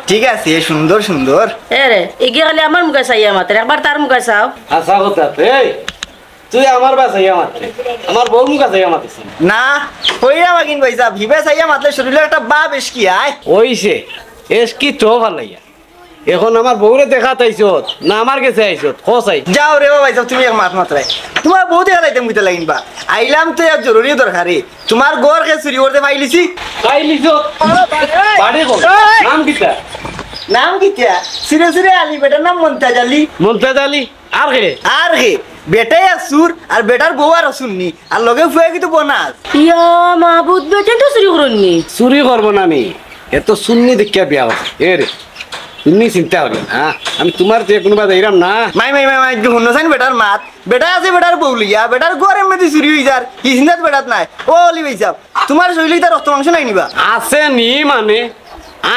ঠিক আছে সুন্দর সুন্দর এ রে এগিয়ে খালি আমার মুখে চাইয়া মাত্র একবার তার মুখে চাও আশা কথা এই তুই আমার বাসাইয়া মাত্রে আমার বউ মুখা চাইয়া মাতিস না কইরা বাগিন পয়সা ভিবে চাইয়া মাতলে শরীরে একটা বা বেশ কি আয় ওইছে এস কি তো ভালাইয়া এখন আমার বউরে দেখা তাইছত না আমার কাছে আইছত খসাই যাও রে বাবা যাও তুমি এক মাত মাত্রায় তোমার বউ দেখা লাইতে মুইতে লাগিন বা আইলাম তো এক জরুরি দরকারি তোমার গোর কে চুরি করতে পাইলিছি পাইলিছত বাড়ি কোন নাম কিটা নাম কি তিয়া সিরে সিরে আলী বেটার নাম মন্তাজ আলী মুমতাজ আলী আর কে বেটাই আসুর আর বেটার বউ আর শুননি আর লগে ফুয়ে কিন্তু বনাস ইয়া মাহবুদ বেটেন তো চুরি করুননি চুরি করবো না আমি এত সুন্নি দেখিয়া বিয়া হচ্ছে এ রে তুমি চিন্তা করি হ্যাঁ আমি তোমার যে কোনোবা যাইরাম না মাই শুনছেন বেটার মাত বেটা আছে বেটার বউ লিয়া বেটার ঘর এমনি চুরি হয়ে যার কি চিন্তাত বেটাত নাই ও অলি ভাইসাব তোমার শৈলী তার রক্ত মাংস নাই নিবা আছে নি মানে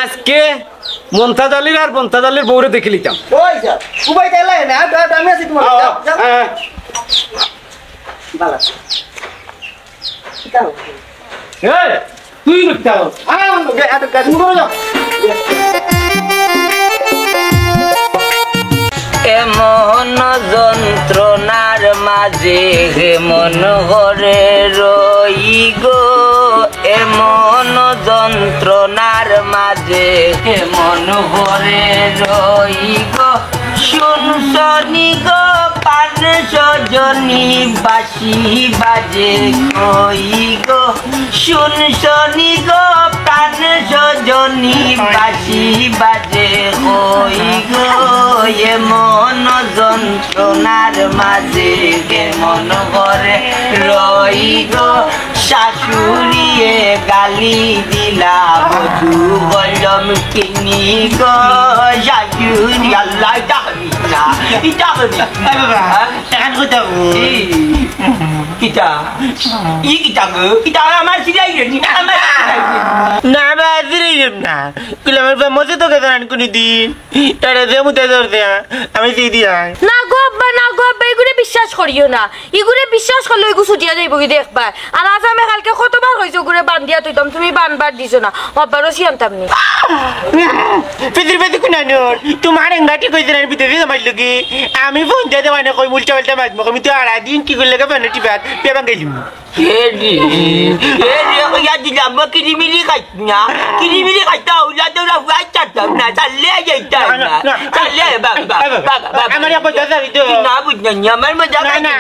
আজকে মন্তাজ আলীর আর মন্তাজ আলীর বউরে দেখে লিতাম ওই যা উবাই তাইলা না আমি আছি তোমার বালা তুই লুকতা এত কাজ করে যাও এমন যন্ত্রণার মাঝে মন ঘরে রই গো এমন যন্ত্রণার মাঝে মন ঘরে রই গো শুনছনি গো পান সজনী বাসি বাজে কই গো শুনছনি গো পান সজনী বাসি বাজে কই গো এমন যন্ত্রণার মাঝে মন ঘরে রই গো শাশুড়িয়ে গালি দিলা বধু বলম কিনি গো শাশুড়ি আল্লাহ ডাকবি না এটা করবি এখন কোথাও কিটা ই কিটা গো কিটা আমার সিলাই নি আমার না বাজিরে না কিলোমিটার ফেমসে তো কেন কোন দিন এটা যে মুতে ধরতে আমি দিয়ে দিয়া না গো আব্বা এগুলো বিশ্বাস করিও না এগুলো বিশ্বাস করলে এগু ছুটিয়া যাইব কি দেখবা আর আজ আমি কালকে কতবার হয়েছে ওগুলো বান্ধিয়া তুইতাম তুমি বানবার দিছো না আব্বারও শিয়ানতাম নি পেদির পেদি কুনানোর তোমার এঙ্গাটি কইতে না বিদেশে মারলো কি আমি ফোন দিতে মানে কই মুলটা উল্টা মারবো আমি তো আর দিন কি করলে কে বানাটি বাদ পেবা গেলিম এডি ইয়া দিলাম কিরিমিলি খাইনা কিরিমিলি খাইতা উলা তোরা ফাইতা না চালে যাইতা না চালে বাবা আমার আপা দাদা দিতো না বুঝনি আমার মজা না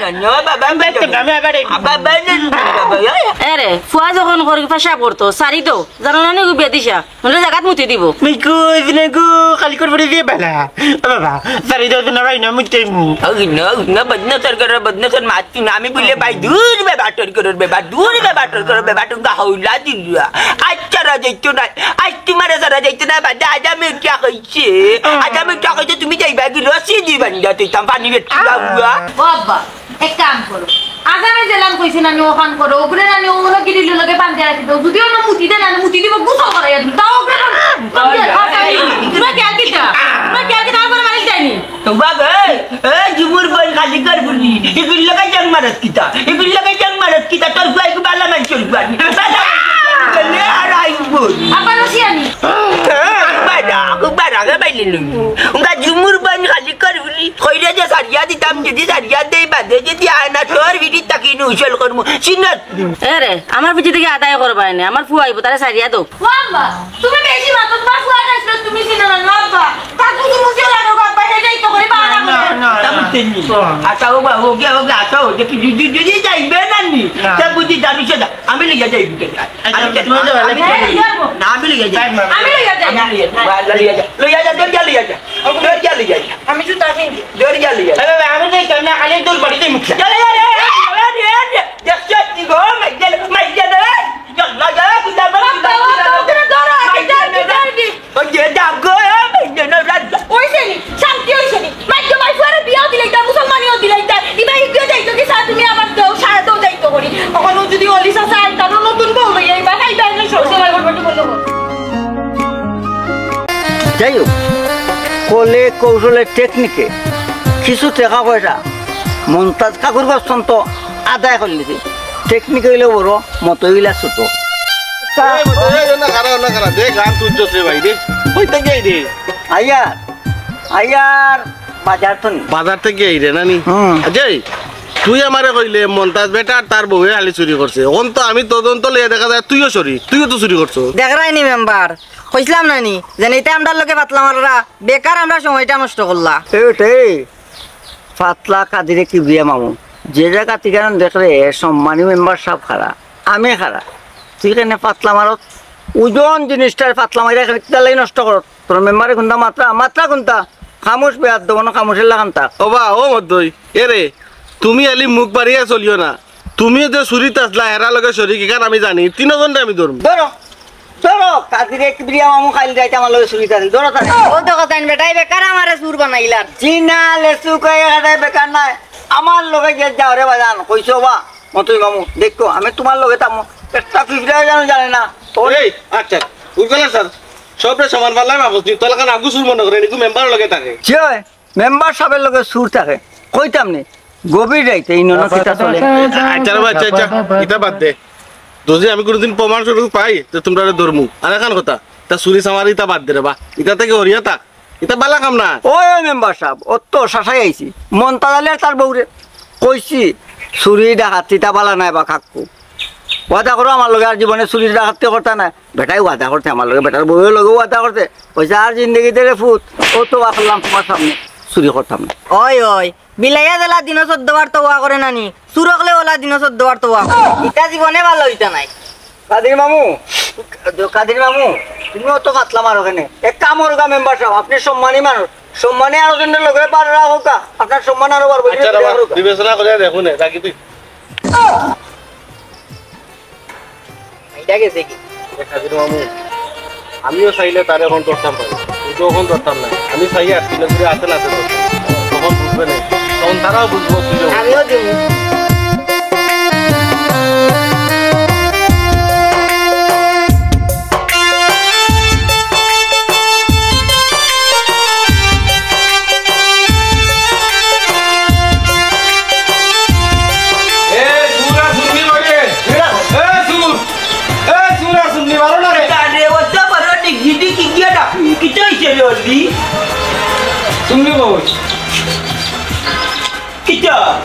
বাবা আমি আবার বাবা বাবা এ রে ফুয়া যখন করে ফাঁসা পড়তো সারি তো জানো না নি বিয়া দিছা নলে জায়গাত মুতি দিব মিকু ইনে গো খালি করে পড়ে দিয়ে বালা বাবা সারি দাও না ভাই না মুতে মু না বদনা সর মাতি না আমি বলে ভাই দূর বে বাটর করর বে দূর বে বাটর করর বে বাটর গা হউলা দিলুয়া আচ্ছা রাজাইতো না আজ তোমার সারা যাইতো না বাদা আজ আমি কি কইছে আজ আমি কি কইছে তুমি যাইবা কি রসি দিবানি দা তুই তাম পানি বেট লাউয়া বাবা এক কাম করো আজ আমি জেলাম কইছি না নি ওখান করো ওগুলো না নি ওগুলো গিরিল লগে বান্ধে রাখি দাও যদিও না মুতি দে না মুতি দিব গুছো করাইয়া দিও দাও ওগুলো তুমি কি আমার মাইল যায়নি তো বাবা জুমুর বল খালি কর বলি এগুলো লাগাই জং মারত কিতা এগুলো লাগাই জং মারত কিতা তোর ভাই কো বালা মান চল বানি লে আর আইবো আবার রসিয়ানি বাড়া গে বাইলে লই উঙ্গা জুমুর বল খালি কর বলি কইরা যে সারিয়া দিতাম যদি সারিয়া দেই বাদে যদি আয়না তোর ভিডি তাকিনু উছল করমু চিনত এ রে আমার পিছে থেকে আদায় করবা না আমার ফুয়া আইব তারে সারিয়া দাও বাবা তুমি বেশি মাতত বা ফুয়া গাইছো তুমি চিনো না বাবা তাকে কি মুজে লাগো বাবা এটাই তো করে বানা করে আচ্ছা ও বা ও গে আচ্ছা ও যে কি যদি যাইবে না নি তা বুদ্ধি জানিস না আমি লিখে যাই না আমি লিখে যাই লইয়া যা দরিয়া লিয়া যা দরিয়া লিয়া যা আমি তো তাকে দরিয়া লিয়া আমি যাই না খালি তোর বাড়িতে মুখা যাই হোক কলে কৌশলের টেকনিকে কিছু টাকা পয়সা মন্তাজ কাকুর পর্যন্ত আদায় করে নিছে টেকনিক হইলে বড় মতো হইলে ছোট আইয়ার আইয়ার বাজার তো নেই বাজার থেকে আইরে নানি আজই তুই আমারে কইলে মন্তাজ বেটা আর তার বউয়ে আলি চুরি করছে এখন তো আমি তদন্ত লিয়ে দেখা যায় তুইও তো চুরি করছো দেখরাইনি মেম্বার কইছিলাম নানি যেন এটা আমরা লোকে পাতলাম আমরা বেকার আমরা সময়টা নষ্ট করলা এই পাতলা কাদিরে কি বিয়ে মামু যে জায়গা থেকে দেখলে সম্মানী মেম্বার সব খারা আমি খারা তুই কেন পাতলা মারত ওজন জিনিসটার পাতলা মারি লাগি নষ্ট কর তোর মেম্বারে কোনটা মাত্রা কোনটা খামোশ বেয়ার দেবো না খামোশের লাগানটা ও বা ও মধ্যই এরে তুমি আলি মুখ বাড়িয়ে চলিও না তুমিও যে চুরিত আসলা হেরা লগে শরীর কারণ আমি জানি তিনজনটা আমি ধরবো ধরো কাদিরে কি বিয়া মামু খাইল যাইতে আমার লগে চুরিত আসি ধরো তাই ও তো কথা বেটাই বেকার আমারে সুর বানাইলার চিনা লেসু কয়ে এটাই বেকার নাই আমার লগে যে যাও রে বাজান কইছো বা মতই মামু দেখো আমি তোমার লগে তামু একটা ফিফরা জানে না এই আচ্ছা উগলা স্যার সবরে সমান পাল্লা না বুঝছি তোলা কান আগু সুর মনে করে নিকু মেম্বার লগে থাকে জি মেম্বার সাহেবের লগে সুর থাকে কইতাম নি গভীর রাইতে এই নন কিতা চলে আচ্ছা এটা বাদ দে যদি আমি কোনদিন প্রমাণ স্বরূপ পাই তো তোমরা ধর্মু আর এখন কথা তা চুরি সামারি ইটা বাদ দে রে বা ইটা থেকে হরিয়া থাক এটা বালা কাম না ওই মেম্বার সাহেব ও তো শাসাই আইছি মন্তাজালে তার বউরে কইছি চুরি ডাকাতিটা বালা নাই বা কাকু ওয়াদা করো আমার লগে আর জীবনে চুরি ডাকাতি করতে না বেটাই ওয়াদা করতে আমার লগে বেটার বউয়ের লগে ওয়াদা করতে কইছে আর জিন্দগিতে রে ফুট ও তো করলাম তোমার সামনে চুরি করতাম না ওই বিলাইয়া জেলা দিন 14 বার তো ওয়া করে নানি সুরকলে ওলা দিন 14 বার তো ওয়া ইটা জীবনে ভালো হইতা নাই কাদির মামু তুমিও তো কাতলা মারো ওখানে এক কাম করো মেম্বার সাহেব আপনি সম্মানী মানুষ সম্মানে আরো জনের লগে পার রাখো কা আপনার সম্মান আরো বাড়বে বিবেচনা করে দেখুন রাখি তুই এটা গেছে কি কাদির মামু আমিও চাইলে তার এখন ধরতাম পারি তুইও এখন ধরতাম না আমি চাই আর তিলে ঘুরে আসে না তখন বুঝবে না তখন তারাও বুঝবো আমিও দিব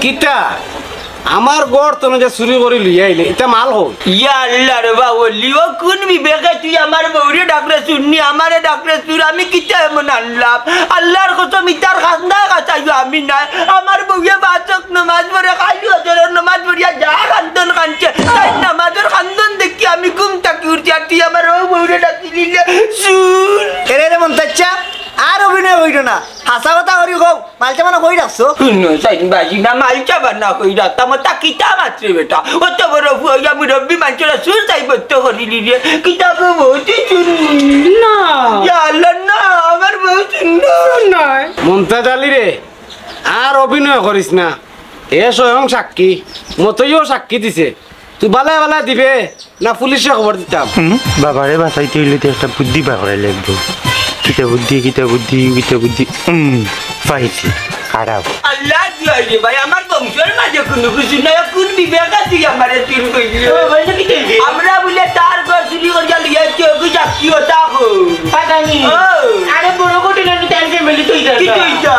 কিটা আমার গড় তো যে চুরি করে লিয়ে আইলে এটা মাল হোক ইয়া আল্লাহ রে বাবা লিও কোন বিবেকে তুই আমার বউরে ডাকলে শুননি আমারে ডাকলে শুন আমি কিটা এমন আনলাম আল্লাহর কসম ইতার খান্দা কাছাইও আমি নাই আমার বউয়ে বাচক নামাজ পড়ে খাইলো জোরের নামাজ পড়িয়া যা খান্দন কানছে তাই নামাজের খান্দন দেখি আমি ঘুম থাকি উঠছি আর তুই আমার বউরে ডাকি লিলে শুন এরে রে মন্তাচ্চা আর অভিনয় হইল না হাসা কথা করি হোক মালচা মানে কই রাখছো বাজি না মালচা বানা কই রাখতাম তা কিতা মাত্রে বেটা অত বড় ফুয়া মুরব্বী মানুষরা সুর তাই বত্ত করিলি রে কিতা গো বহুত শুনলি না আল্লাহ না আমার বউ সুন্দর নয় মমতাজ আলী রে আর অভিনয় করিস না এ স্বয়ং সাক্ষী মতইও সাক্ষী দিছে তুই বালায় বালায় দিবে না পুলিশে খবর দিতাম বাবারে বাঁচাইতে হইলে তো একটা বুদ্ধি বাগড়াই লাগবে কিতা বুদ্ধি পাইছি খারাপ আল্লাহ দিয়াই রে ভাই আমার বংশের মাঝে কোনো কিছু নাই কোন বিবেকা তুই আমারে তিন কইলি আমরা বলে তার ঘর চুরি করিয়া লিয়া কেউ সাক্ষী হতা হো পাদানি আরে বড় কোটি না তুই টেনশন মেলি তুই যা কি তুই যা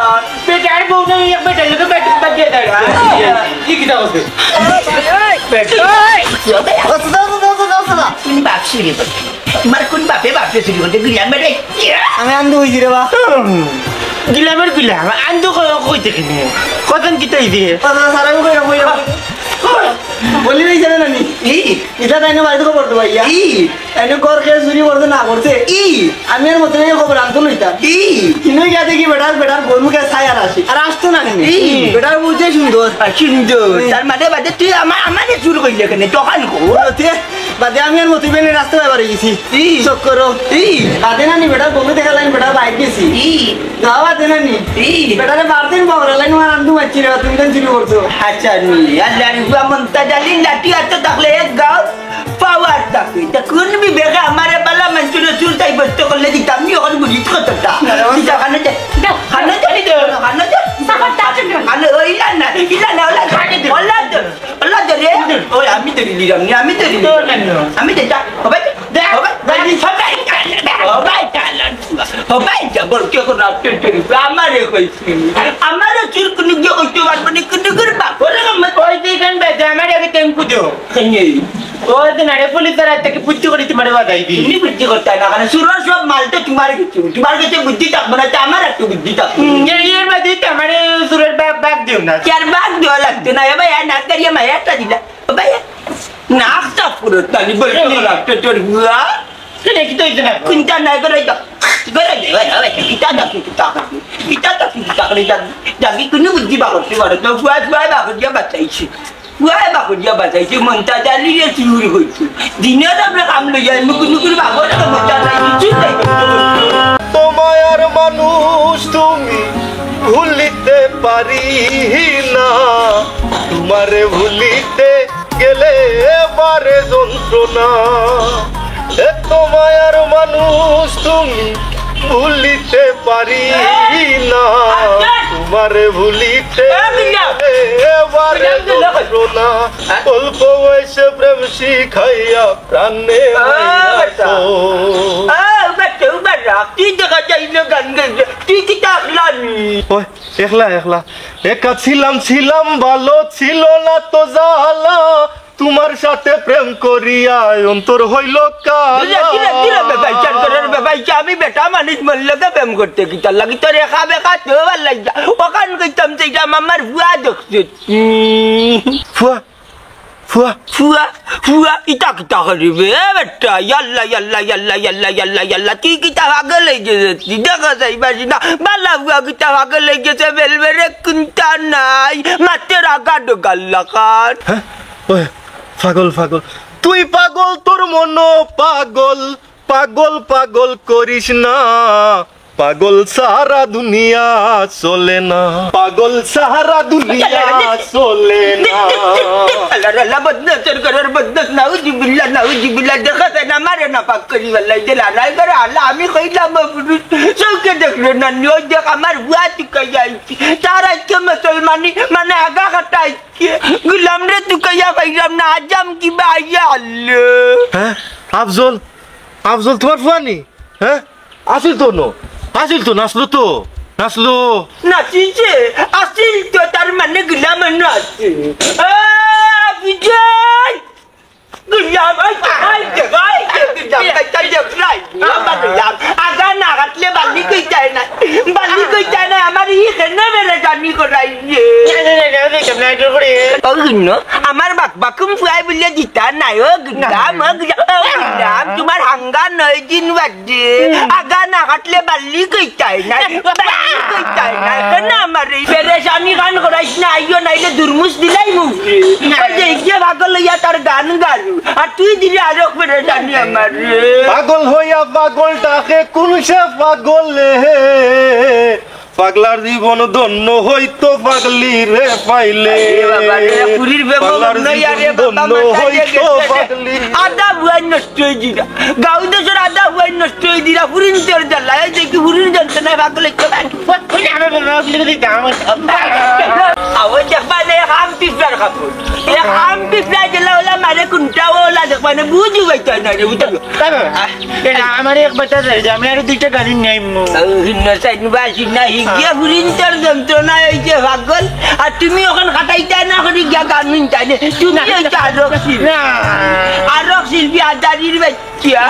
বেটার বউ না এক বেটার লোকে বেটা বাজিয়ে দাঁড়া কি কিতা করছিস কোন বাপ চুরি করতে তোমার কোন বাপে চুরি করতে গিলাম রে আমি আন্দু হইছি রে বা গিলামের গিলাম আন্দো কইতে কিনে কতন কিতাই দিয়ে সারা কই বলি নাই জানে নানি এটা তাইনে বাড়িতে খবর দেবো ভাইয়া তাইনে ঘর খেয়ে চুরি করতে না করছে আমি আর মতো খবর আনতো লইতাম কিন্তু গিয়া দেখি বেটার বই মুখে ছাই আর আসি আর আসতো না বেটার বুঝছে সুন্দর তার মানে বাদে তুই আমারে চুর কইলে কেন তখন বাদে আমি আর মতো বেনে রাস্তা ব্যাপারে গেছি চক্কর বাদে নানি বেটার বমি দেখা লাইন বেটার বাইক গেছি যাওয়া বাদে নানি বেটারে বারদিন পাওয়ার লাইন আমার আনতে পারছি না তুমি কেন চুরি করছো আচ্ছা আল্লাহ মমতা জালি লাঠি হাতে থাকলে এক গাও পাওয়ার থাকে তা কোন বিবেকে আমার বালা মানুষের চুর তাই বসতে করলে দিতাম নি ওখানে বুঝিত কতটা খানে যা খানে আমি তো দিলাম আমি তো আমি যা হবে আমারে চুর কোন গিয়ে করতে পারবো না কোন করবা ওই দিন বেজে আমার আগে টেম্পু দিও ওই দিন আরে পুলিশ থেকে পুচ্ছি করে তোমার বাধাই দি তুমি বুদ্ধি করতে না কারণ সুরের সব মালটা তোমার কাছে বুদ্ধি থাকবে না আমার একটু বুদ্ধি থাকবে এর মধ্যে আমার সুরের ব্যাগ দিও না চার ভাগ দেওয়া লাগতো না ভাই নাক কারিয়া মায়া একটা দিলা ভাই নাক সাফ করে তালি বলতে লাগতো তোর গুয়া কি তো ইতনা কোনটা নাই করে দাও করে দে ভাই কিটা দেখি কিটা করে জাগি কোনো বুদ্ধি বা করতে পারে তো গুয়া বাকরিয়া বাঁচাইছি মনটা জানিয়ে চুরি হয়েছে দিনের আমরা কাম লই যাই মুকুর ভাগর মনটা তোমার মানুষ তুমি ভুলিতে পারি না তোমারে ভুলিতে গেলে এবারে যন্ত্রণা তোমার মানুষ তুমি ভুলিতে পারি না তোমারে ভুলিতে এবারে যন্ত্রণা অল্প বয়সে প্রেম শিখাইয়া প্রাণে একলা একা ছিলাম ভালো ছিল না তো জ্বালা তোমার সাথে প্রেম করিয়া অন্তর হইল আমি বেটা মানুষ মরলে প্রেম করতে গিতার লাগি তোর একা বেকা তো ভাল লাগা ওখান কইতাম সেইটা আমার ভুয়া দেখছে ফুয়া ইটা কিতা করিবে বেটা ইয়াল্লা তুই কিতা ভাগে লেগে যাচ্ছি দেখা যাইবাসি না বালা ফুয়া কিতা ভাগে লেগেছে বেলবেরে কোনটা নাই মাতে রাগা ডোগাল্লা কার পাগল তুই পাগল তোর মন পাগল করিস না পাগল সারা দুনিয়া চলে না পাগল সারা দুনিয়া চলে না আল্লাহ বদনাসের করার বদনাস নাউজিবিল্লাহ দেখা না মারে না পাক করি বলাই দিলা নাই করে আল্লাহ আমি কইলাম চৌকে দেখলো না নিও দেখ আমার বুয়া তুই যাইছি তারা কে মুসলমানি মানে আগা কাটাইছে গুলাম রে তুই কইয়া কইলাম না আজম কি ভাইয়া আল্লাহ হ্যাঁ আফজল তোমার ফুয়ানি হ্যাঁ আসিল তো নাচলো নাচিছে আসিল তো তার মানে গুলাম নাচছে বিজয় গুলাম আগা না কাটলে বালি কই যায় না আমার এখানে মেরে জানি করাইছে আমার বাকুম ফুয়াই বলে দিতা নাই ও গুলাম তোমার হাঙ্গা 9 দিন বাদে আগা না কাটলে বালি কই যায় না কেন আমার পেরেশানি গান করাইছ না আইও নাইলে দুর্মুষ দিলাই মুখে ওই যে গিয়ে পাগল হইয়া তার গান গালু আর তুই দিলি আরো পেরেশানি আমার পাগল হইয়া পাগলটাকে কোন সে পাগলে পাগলার জীবন ধন্য হইতো পাগলি রে পাইলে পুরীর আদা ভুয়াই নষ্ট হয়ে দিরা গাঁও দেশের আদা ভুয়াই নষ্ট হয়ে দিরা পুরীর তোর জ্বালায় দেখি পুরীর যন্ত্রণায় পাগল দেখবানে আম পিঁপড়ার কাপড় আম পিঁপড়া জেলা ওলা মারে কোনটা ওলা দেখবানে বুঝি পাইতে না রে বুঝলো আমার এক বাচ্চা আমি আরো 2টা গাড়ি নেই গিয়া পুরিন্তর যন্ত্রণা হয়েছে পাগল আর তুমি ওখানে কাটাইতে না করি গিয়া গান মিনটাই তুমি আরক শিল্পী আদারির বাচ্চা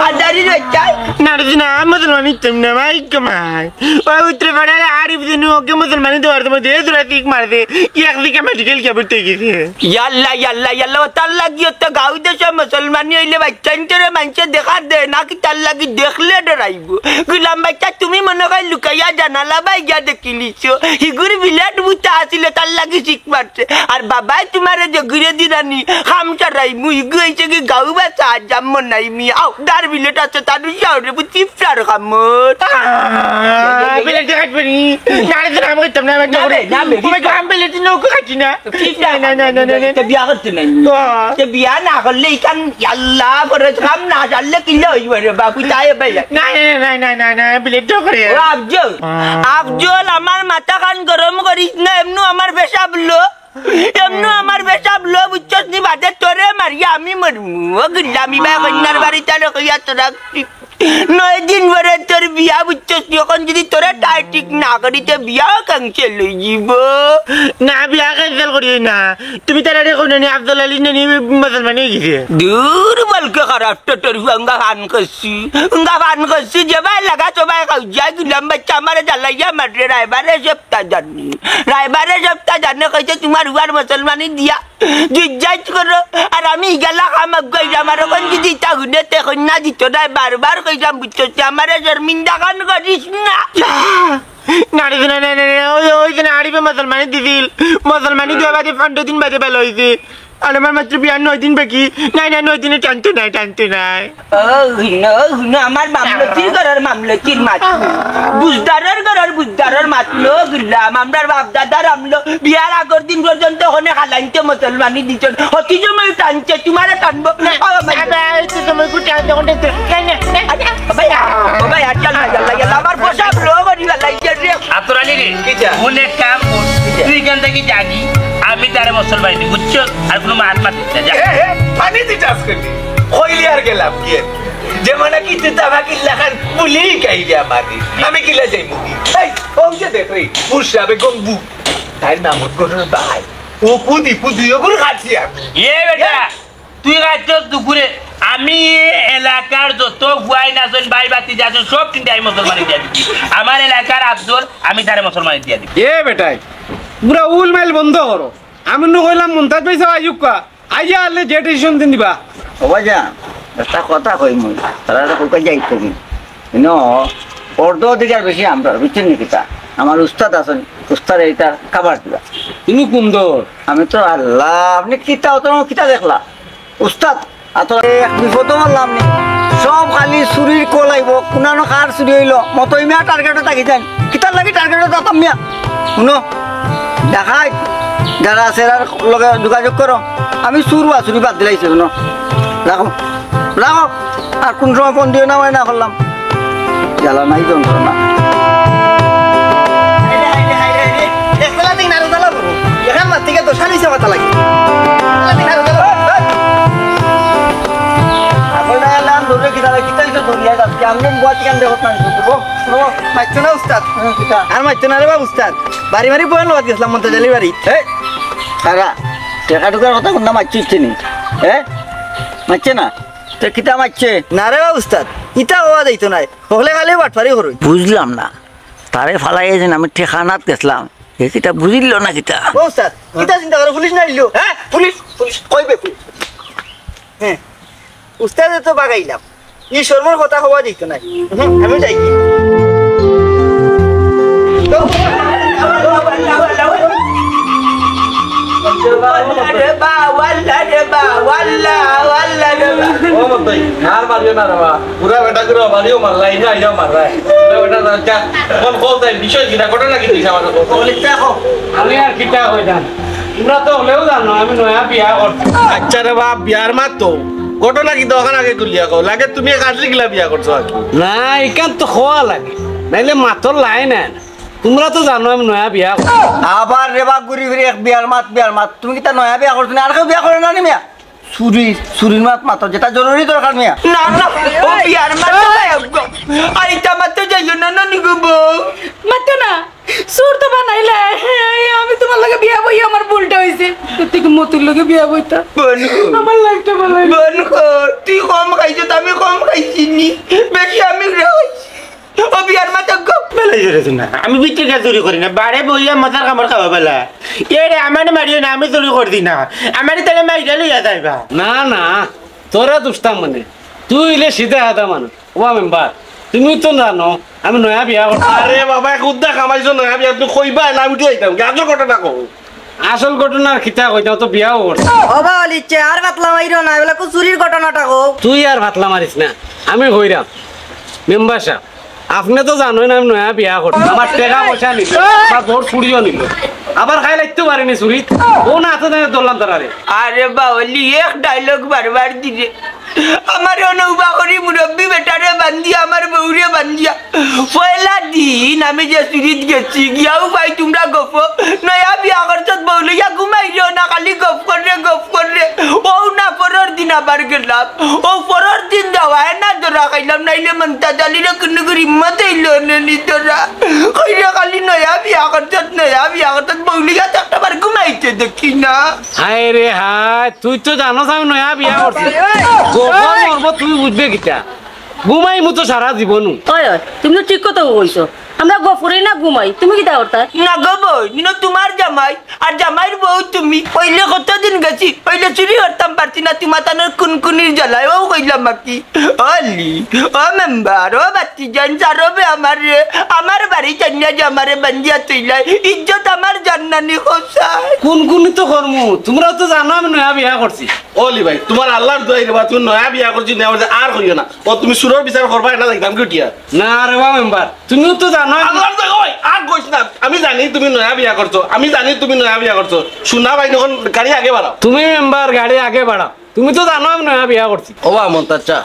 আদারি বাচ্চা না রে না মুসলমানি তুমি ভাই কমাই ওই উত্তর পাড়ার আরিফ দিন ওকে মুসলমানি দেওয়ার তোমার দিয়ে তোরা ঠিক মারবে কি একদিকে মেডিকেল ক্যাবিতে গেছে ইয়াল্লা ইয়াল্লা ইয়াল্লা তার লাগিও তো গাঁও দেশে মুসলমানি হইলে বাচ্চা ইন্তরে মানুষে দেখা দে নাকি তার লাগি দেখলে ডরাইব গুলাম বাচ্চা তুমি মনে হয় লুকাইয়া জানালা বাই গিয়া দেখিলিছো হিগুর বিরাট বুতা আসিলে তার লাগি শিখ মারছে আর বাবাই তোমার যে ঘুরে দিরানি খামটা রাই মুই গইছে কি গাঁও বাচ্চা জাম নাই মি আও দার বিলেট আছে তার শাওরে বুঝি ফ্রার খামর বিলেট কাটবনি না রে না আমি তুমি না তুমি কাম বিলেট নৌকো খাচ্ছি না না না না না বিয়া করতে নাই বিয়া না করলে ইকান আল্লাহ করে কাম না জানলে কি হইব রে বাবু তাই ভাই না না না না না বিলেট তো করে আফজল আফজল আমার মাথা কান গরম করিস না এমনু আমার পেশাব লো এমনু আমার পেশাব লো বুঝছস নি বাদে তোরে মারিয়া আমি মরমু ও গুলামি ভাই কন্যার বাড়িতে লইয়া তোরা 9 দিন পরে তোর বিয়া বুঝছস এখন যদি তোরা টাই ঠিক না করিতে বিয়া ক্যান্সেল হয়ে যাব না বিয়া ক্যান্সেল করি না তুমি তারা দেখো না আব্দুল আলী নি মুসলমানি গেছে দূর বলকে খারাপ তোর গঙ্গা ফান করছি যে ভাই লাগা তো ভাই খাও যাই গুলাম বাচ্চা আমার জ্বালাইয়া মারে রায়বারে সপ্তাহ জানে কইছে তোমার উয়ার মুসলমানি দিয়া জিজ্ঞাস করো আর আমি গেলা খামাক গই আমার কোন যদি তা হুনে তে কন্যা দিত না বারবার কইলাম বুঝছস আমার শর্মিন্দা গান করিস না নারী না না না ওই দিন আরিফে মুসলমানি দিছিল মুসলমানি দেওয়া বাদে 15 দিন বাদে ভালো হয়েছে আর আমার মাত্র বিয়া 9 দিন বাকি নাই 9 দিনে টানতে নাই আমার মামলতির ঘরের মামলতির মাত বুঝদারের মাতলো গুলাম আমরার বাপ দাদার আমলো বিয়ার আগর দিন পর্যন্ত ওখানে খালাইতে মুসলমানি দিচ্ছেন অতি সময় টানছে তোমারে টানবো আমার পোশাক লো করি লাইছে রে আতরালি রে মনে কাম তুই এখান থেকে জাগি আমি তারে মুসলমানি দি বুঝছো আর কোনো মান মারতে যা পানি দিতাস করি কইলি আর গেলাম কি যেমন কি তুই কিল্লা খান বলি গাইলে আমাকে আমি কিলা যাই মুখি এই ওম যে দেখ রে পুরসাবে গম্বু তাই নাম করুন ভাই ও পুদি ওগুলো খাচ্ছি আমি বেটা তুই খাচ্ছস দুপুরে আমি এলাকার যত গুয়াই নাচন ভাই বাতি যাচ্ছেন সব কিন্তু আমি মুসলমানি দিয়ে দিচ্ছি আমার এলাকার আব্দুল আমি তারে মুসলমানি দিয়ে দিচ্ছি বেটাই পুরা উল মাইল বন্ধ করো আমি নো কইলাম মুনতাজ পয়সা আইুকা আইয়া আলে যে ডিসিশন দিন দিবা ও বাজা একটা কথা কই মুই তারা কই যাইতে কি অর্ধ অধিকার বেশি আমরা বুঝছেন নাকি তা আমার উস্তাদ আছেন উস্তাদ এইটা খাবার দিবা তুমি কুমদর আমি তো আল্লাহ আপনি কিতা দেখলা উস্তাদ বিপদ মারলাম নি সব খালি চুরির কলাইব কোনানো কার চুরি হইল মতো ইমিয়া টার্গেটে থাকি যান কিতার লাগি টার্গেটে যাতাম মিয়া শুনো দেখাই যারা আছে লগে যোগাযোগ করো আমি চুরি বাদ দিলাইছি শুনো রাখো আর কোন সময় ফোন দিও না মানে না করলাম জ্বালা নাই যন্ত্রণা থেকে তো সালিশে মাথা লাগে আর মারতো না রে বা উস্তাদ বাড়ি বয়ান লগাত গেছিলাম মন্তাজালি বাড়ি টেকা টুকার কথা কোনটা মারছিস নি মারছে না তো কিতা মারছে না রে বা উস্তাদ ইটা হওয়া যাইতো নাই হলে খালি বাটফারি করো বুঝলাম না তারে ফালাই আমি ঠেকানাত গেছিলাম কিতা বুঝিল না কিতা উস্তাদ কিতা চিন্তা করো পুলিশ না দিল পুলিশ কইবে হ্যাঁ উস্তাদ তো বাগাইলাম ই শর্মার কথা হওয়া দিত নাই আমি যাই কি আচ্ছা রে বাপ বিয়ার মাত তো ঘটনা কি দোকান আগে গুলিয়া কো লাগে তুমি কাটলি গিলা বিয়া করছো না এখান তো খোয়া লাগে নাইলে মাতর লাই না তোমরা তো জানো আমি নয়া বিয়া আবার রেবা ঘুরি ঘুরি বিয়ার মাত তুমি কি তা নয়া বিয়া করছো না আর কেউ বিয়া করে না নি মিয়া চুরির মাত যেটা জরুরি দরকার মিয়া না ও বিয়ার মাত আইতা মাত যাইও না নি গো মাতো না সুর তো বানাইলে আমি তোমার লগে বিয়া বই আমার ভুলটা হইছে তুই কি মতুর লগে বিয়া বইতা বনু আমার লাইফটা ভালো বনু তুই কম খাইছো আমি কম খাইছি নি বেশি আমি ও বিয়ার মাথা গপ বেলাই জোরে না আমি বিটিকা চুরি করি না বাড়ে বইয়া মাথার কামড় খাওয়া বেলা এরে আমার মারিও না আমি চুরি করে দিই না আমার তাহলে মাইরা লইয়া যাইবা না না তোরা দুষ্টাম মানে তুই ইলে সিধা হাতা মানুষ ও মেম্বার তুমি তো জানো আমি নয়া বিয়া করছি আরে বাবা খুদ্দা কামাইছো নয়া বিয়া তুমি কইবা না আমি উঠে যাইতাম আসল ঘটনা কও আসল ঘটনার খিতা কইতাও তো বিয়াও করছি ও বাওয়াল ইচ্ছে আর বাতলা মাইরো না এগুলা চুরির ঘটনাটা কো তুই আর ভাতলা মারিস না আমি হইরাম মেম্বার সাহেব আপনি তো জানোই না আমি নয়া বিয়া করছি আমার টাকা পয়সা নিল আমার ভোট চুরিও নিল আবার খাই লাগতে পারিনি চুরি ও না হাতে ধরলাম তারারে আরে বাউলি এক ডায়লগ বারবার দিলে আমার নৌবা করি মুরব্বী বেটারে বান্ধিয়া আমার বউরে বান্ধিয়া পয়লা দিন আমি যে চুরিত গেছি গিয়াও ভাই তোমরা গপ নয়া বিয়া করছ বউলিয়া ঘুমাইছো না খালি গপ করে ও না পরের দিন আবার গেলাম ও পরের দিন যাওয়ায় না ধরা খাইলাম নাইলে মন্তা জালিরে কোনো করে হিম্মত হইলো নি তোরা কইরা খালি নয়া বিয়া করছ বউলিয়া তো একটা বার ঘুমাইছে দেখি না হায় রে হায় তুই তো জানোস আমি নয়া বিয়া করছি গোবর মরব তুই বুঝবে কিটা ঘুমাই মতো সারা জীবন ওই তুমি তো ঠিক কথা কইছো আমরা গফরে না ঘুমাই তুমি কি দাওরতা না গো বই তোমার জামাই আর জামাইর বউ তুমি পইলে কতদিন গেছি পইলে চুরি করতাম পারছি না তোমার তানোর কুনকুনির জ্বালায় ও কইলাম বাকি অলি ও মেম্বার ও বাচ্চি জান চারবে আমার বাড়ি চান্না যে আমারে বান্ধিয়া তুইলাই ইজ্জত আমার জান্নানি খোসায় কুনকুনি তো করমু তোমরা তো জানো আমি নয়া বিয়া করছি ওলি ভাই তোমার আল্লাহর দোয়াই রে বা তুমি নয়া বিয়া করছি না আর হইও না ও তুমি সুরের বিচার করবা না দেখতাম কি উঠিয়া না রে বা মেম্বার তুমিও তো জানো আল্লাহর দোয়াই ওই আর কইছ না আমি জানি তুমি নয়া বিয়া করছো শোনা ভাই যখন গাড়ি আগে বাড়াও তুমি মেম্বার গাড়ি আগে বাড়াও তুমি তো জানো আমি নয়া বিয়া করছি ও মন্তাচ্চা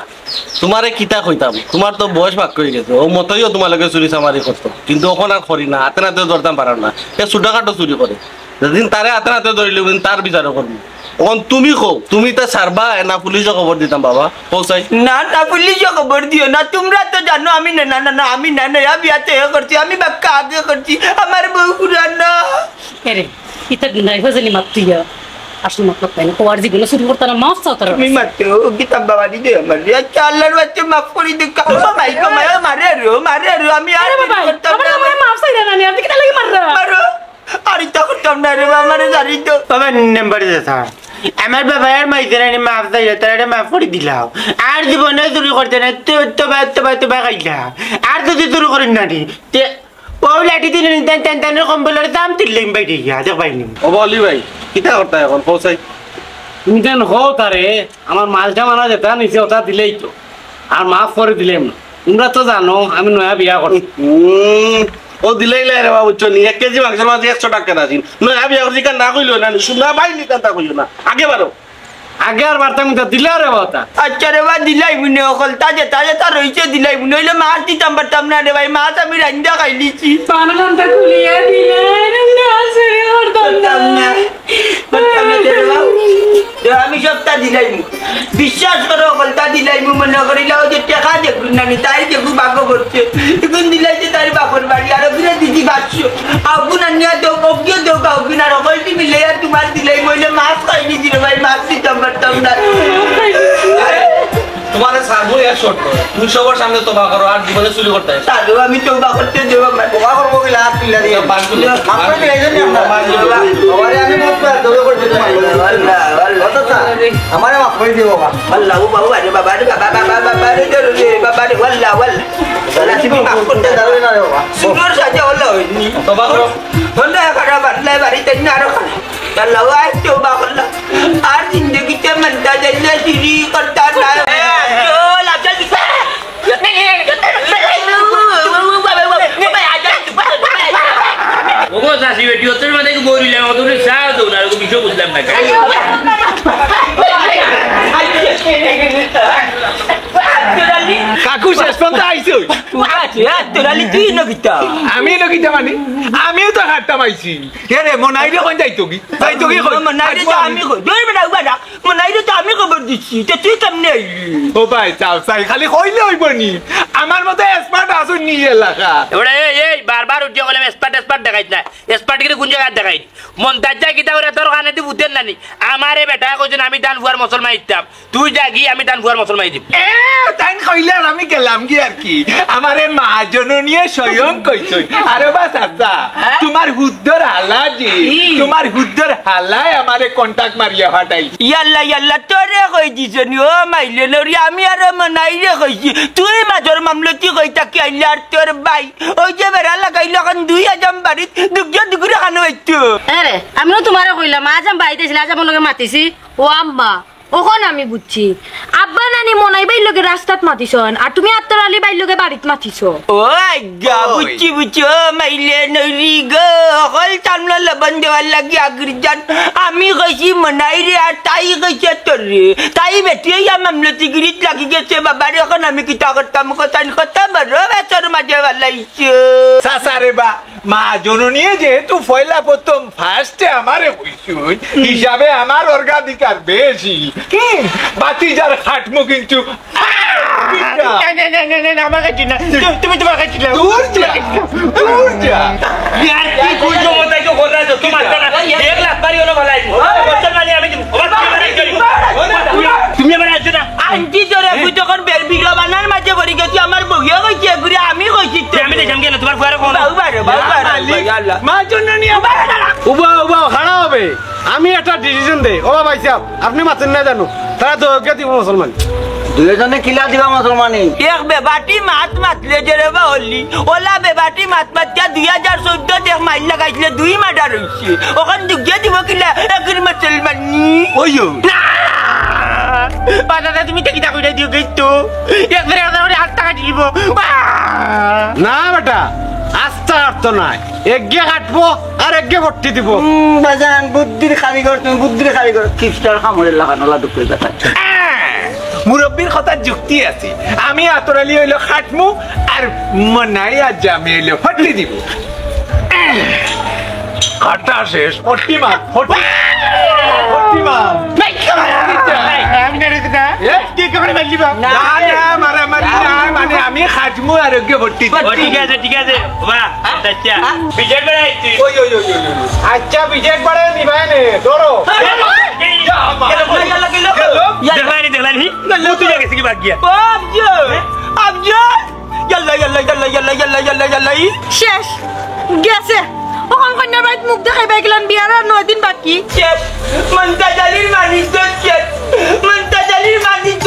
তোমারে কিতা কইতাম তোমার তো বয়স ভাগ করে গেছে ও মতইও তোমালোকে চুরি চামারি করতো কিন্তু ওখান আর করি না হাতে নাতে ধরতাম পারার না এ ছোটখাটো চুরি করে যেদিন তারে হাতে নাতে ধরিলে তার বিচারও করবি এখন তুমি কো তুমি তা ছাড়বা না পুলিশে খবর দিতাম বাবা পৌঁছাই না পুলিশে খবর দিও না তোমরা তো জানো আমি না আমি না বিয়াতে করছি আমি বাক্কা আগে করছি আমার বউ পুরানা আরে ইতা নাই হজনি মাত্তিয়া আসল মতলব তাই না কোয়ার জীবনে চুরি করতে না মাফ চাও তারা আমি মাত্র গীতা বাবা দিদে আমার আচ্ছা আল্লাহর বাচ্চা মাফ করে দে কাবা মাই কমায় মারে রো আমি আর আমার মাফ চাই না নি আর কি লাগে মারো আর ইতা করতাম না রে আমারে জানি তো বাবা নাম্বার দেতা আমার বাবা আর মাইজরানি মাফ চাই তারে মাফ করে দিলাও আর জীবনে চুরি করতে না তো খাইলা আর যদি চুরি করেন না তে ও লাঠি দিন তেন কম্বলের দাম দিলেন ভাই দিয়া দেখ পাইনি ও বলি ভাই কিতা করতে এখন পৌঁছাই তুমি যেন হো তারে আমার মালটা মানা যেটা নিচে ওটা দিলেই তো আর মাফ করে দিলেম না তোমরা তো জানো আমি নয়া বিয়া করছি ও দিলেই রে বাবু চলি 1 কেজি মাংসের মাঝে 100 টাকা রাখি নয়া বিয়া করছি কেন না কইলো না শুনা ভাই নি কান্তা কইলো না আগে বারো আগে আর বার্তা মিটা দিলে রে বাতা আচ্ছা রে বা দিলাই মুনে অকল তাজে রইছে দিলাই মুনে হইলে মাছ দিতাম পারতাম না রে ভাই মাছ আমি রান্দা খাই লিছি পানাটা খুলিয়া দিলে না চুরি করতাম না আমি সবটা দিলাই বিশ্বাস করো অকলটা দিলাই মনে করিলাম যে টাকা দেখুন না তাই দেখু বাক্য করছে এখন দিলাই যে তার বাপর বাড়ি আর ফিরে দিদি বাচ্চো আগুন আনিয়া দেও কবিও দেও কাউকিন আর অকলটি মিলে আর তোমার দিলাই বলে মাছ খাই দিছি রে ভাই মাছ দিতাম পারতাম না তোমারে সাবু এক শর্ত তুমি সবার সামনে তোবা করো আর জীবনে চুরি করতে তাহলে আমি তোবা করতে দেব তোবা করবো কি লাভ তুইলা দিয়ে বাঁচগুলো আমরা তো এইজন্য আমারে আমি মত করে দৌড় করতে আল্লাহ আমারে মাফ করে দিও বাবা আল্লাহ বাবু আরে বাবা রে বাবা রে বাবা রে ওয়াল্লাহ তাহলে তুমি মাফ করতে দাও না রে বাবা সুন্দর সাজা হলো হইনি তোবা করো বন্ধ করা বাদলা বাড়িতে না রাখো আল্লাহ আই তোবা করলা আর জিন্দগিতে মনটা জল্লে চুরি করতা না কাকু শেষ পর্যন্ত আইছো হই তোরালি তুই নকিতা আমি নকিতা মানে আমিও তো হাতটা পাইছি রে মনাই রে কোন যাইতো কি মনাইরে তো আমি ধরবে না উবারা মনাইরে তো আমি খবর দিচ্ছি তো তুই কেমনে আইলি ও ভাই চাও চাই খালি কইলে হইব নি আমার মতো এক্সপার্ট আসুন নি এলাকা এবারে এই বারবার উঠিয়ে গেলাম এক্সপার্ট দেখাইছ না এক্সপার্ট কিন্তু কোন জায়গায় দেখাই মন্তাজ যা কিতা করে তোর কানে তুই বুঝতেন নানি আমারে বেটা কইছেন আমি দান ভুয়ার মুসলমান ইতাম তুই যা গিয়ে আমি দান ভুয়ার মুসলমান দিম তাই কইলে আর আমি গেলাম কি আর কি আমারে মা জননীয়ে স্বয়ং কইছই আরে বাস আচ্ছা তোমার হুদ্দর হালা জি তোমার হুদ্দর হালায় আমারে কন্টাক্ট মারিয়া ফাটাই ইয়াল্লা তোরে কই দিছনি ও মাইলে নরি আমি আর মনাইরে কইছি তুই মাজর মামলতি কই তাকি আইলা আর তোর ভাই ওই যে বেড়া লাগাইল এখন 2000 বাড়িত দুগুরে খানো হইতো আরে আমিও তোমারে কইলাম আজ আমি বাড়িতে ছিল আজ আমার লগে মাতিছি ও আম্মা ওখন আমি বুঝছি আব্বা নানি মনাই বাই লগে রাস্তাত মাতিছন আর তুমি আত্তর আলী বাই লগে বাড়িত মাতিছো ও আজ্ঞা বুঝছি ও মাইলে নরি গো অকল টানলো লবণ দেওয়ার লাগি আগ্রিজান আমি কইছি মনাইরে আর তাই কইছে তোরে তাই বেটিয়ে মামলতি গিরিত লাগি গেছে বাবারে এখন আমি কিতা করতাম কথা বড় বেচর মাঝে বালাইছে সাসারে বা মা জননীয়ে যেহেতু পয়লা প্রথম ফার্স্টে আমারে কইছই হিসাবে আমার অর্গাধিকার বেশি বাতিজার খাটমু কিন্তু আমাকে চিনা তুমি তোমার কাছে দূর যা यार की कोई जो होता है जो हो रहा है तुम आता ना 1 लाख बारी होना वाला है मुसलमान আমি দিব তুমি আমার আছো না আন্টি তোরে তুই তখন বেলবিগা বানার মাঝে পড়ি গেছি আমার বউয়া কইছে ঘুরে আমি কইছি আমি দেখলাম কেন তোমার ফুয়ারে কোন বাবা মা জননী উবা খাড়া হবে আমি একটা ডিসিশন দেই ও ভাই সাহেব আপনি মাতেন না জানো তারা তো দিব মুসলমান দুজনে কিলা দিবা মুসলমানি এক বেবাটি মাত মাতলে যে রে হলি ওলা বেবাটি মাত মাতিয়া 2014 দেখ মাইল লাগাইছিলে 2 মার্ডার হইছে ওখান দুগে দিব কিলা একরি মুসলমানি ওইও দাদা তুমি কিতা কইরা দিও গেতো একবারে ওরে 8 টাকা দিব না বেটা আস্তা অর্থ নাই এগে কাটবো আর এগে ভর্তি দিব বাজান বুদ্ধির কারিগর তুমি বুদ্ধির কারিগর কিস্টার খামরে লাগানোলা দুঃখে দেখা মুরব্বীর কথা যুক্তি আছে আমি আতরালি হইলো খাটমু আর মনাই আর জামি হইলো ফটলি দিব কাটা শেষ ফটি মার ফটি মার আমি না রে দাদা কি করে মারলি বা না মারামারি না মানে আমি খাটমু আর ওকে ভর্তি দিব ঠিক আছে বাহ আচ্ছা বিজয় বেড়াইছি ওই আচ্ছা বিজয় পড়ে নিবাই নে ধরো দেখলানি তুই গেছিস কি বাদ গিয়া আবজো ইয়াল্লা শেষ গেছে ওখান কন্যার বাড়িত মুখ দেখাই পাই গেলাম বিয়ার আর 9 দিন বাকি শেষ মন্তাজ আলীর মানিস শেষ মন্তাজ আলীর মানিস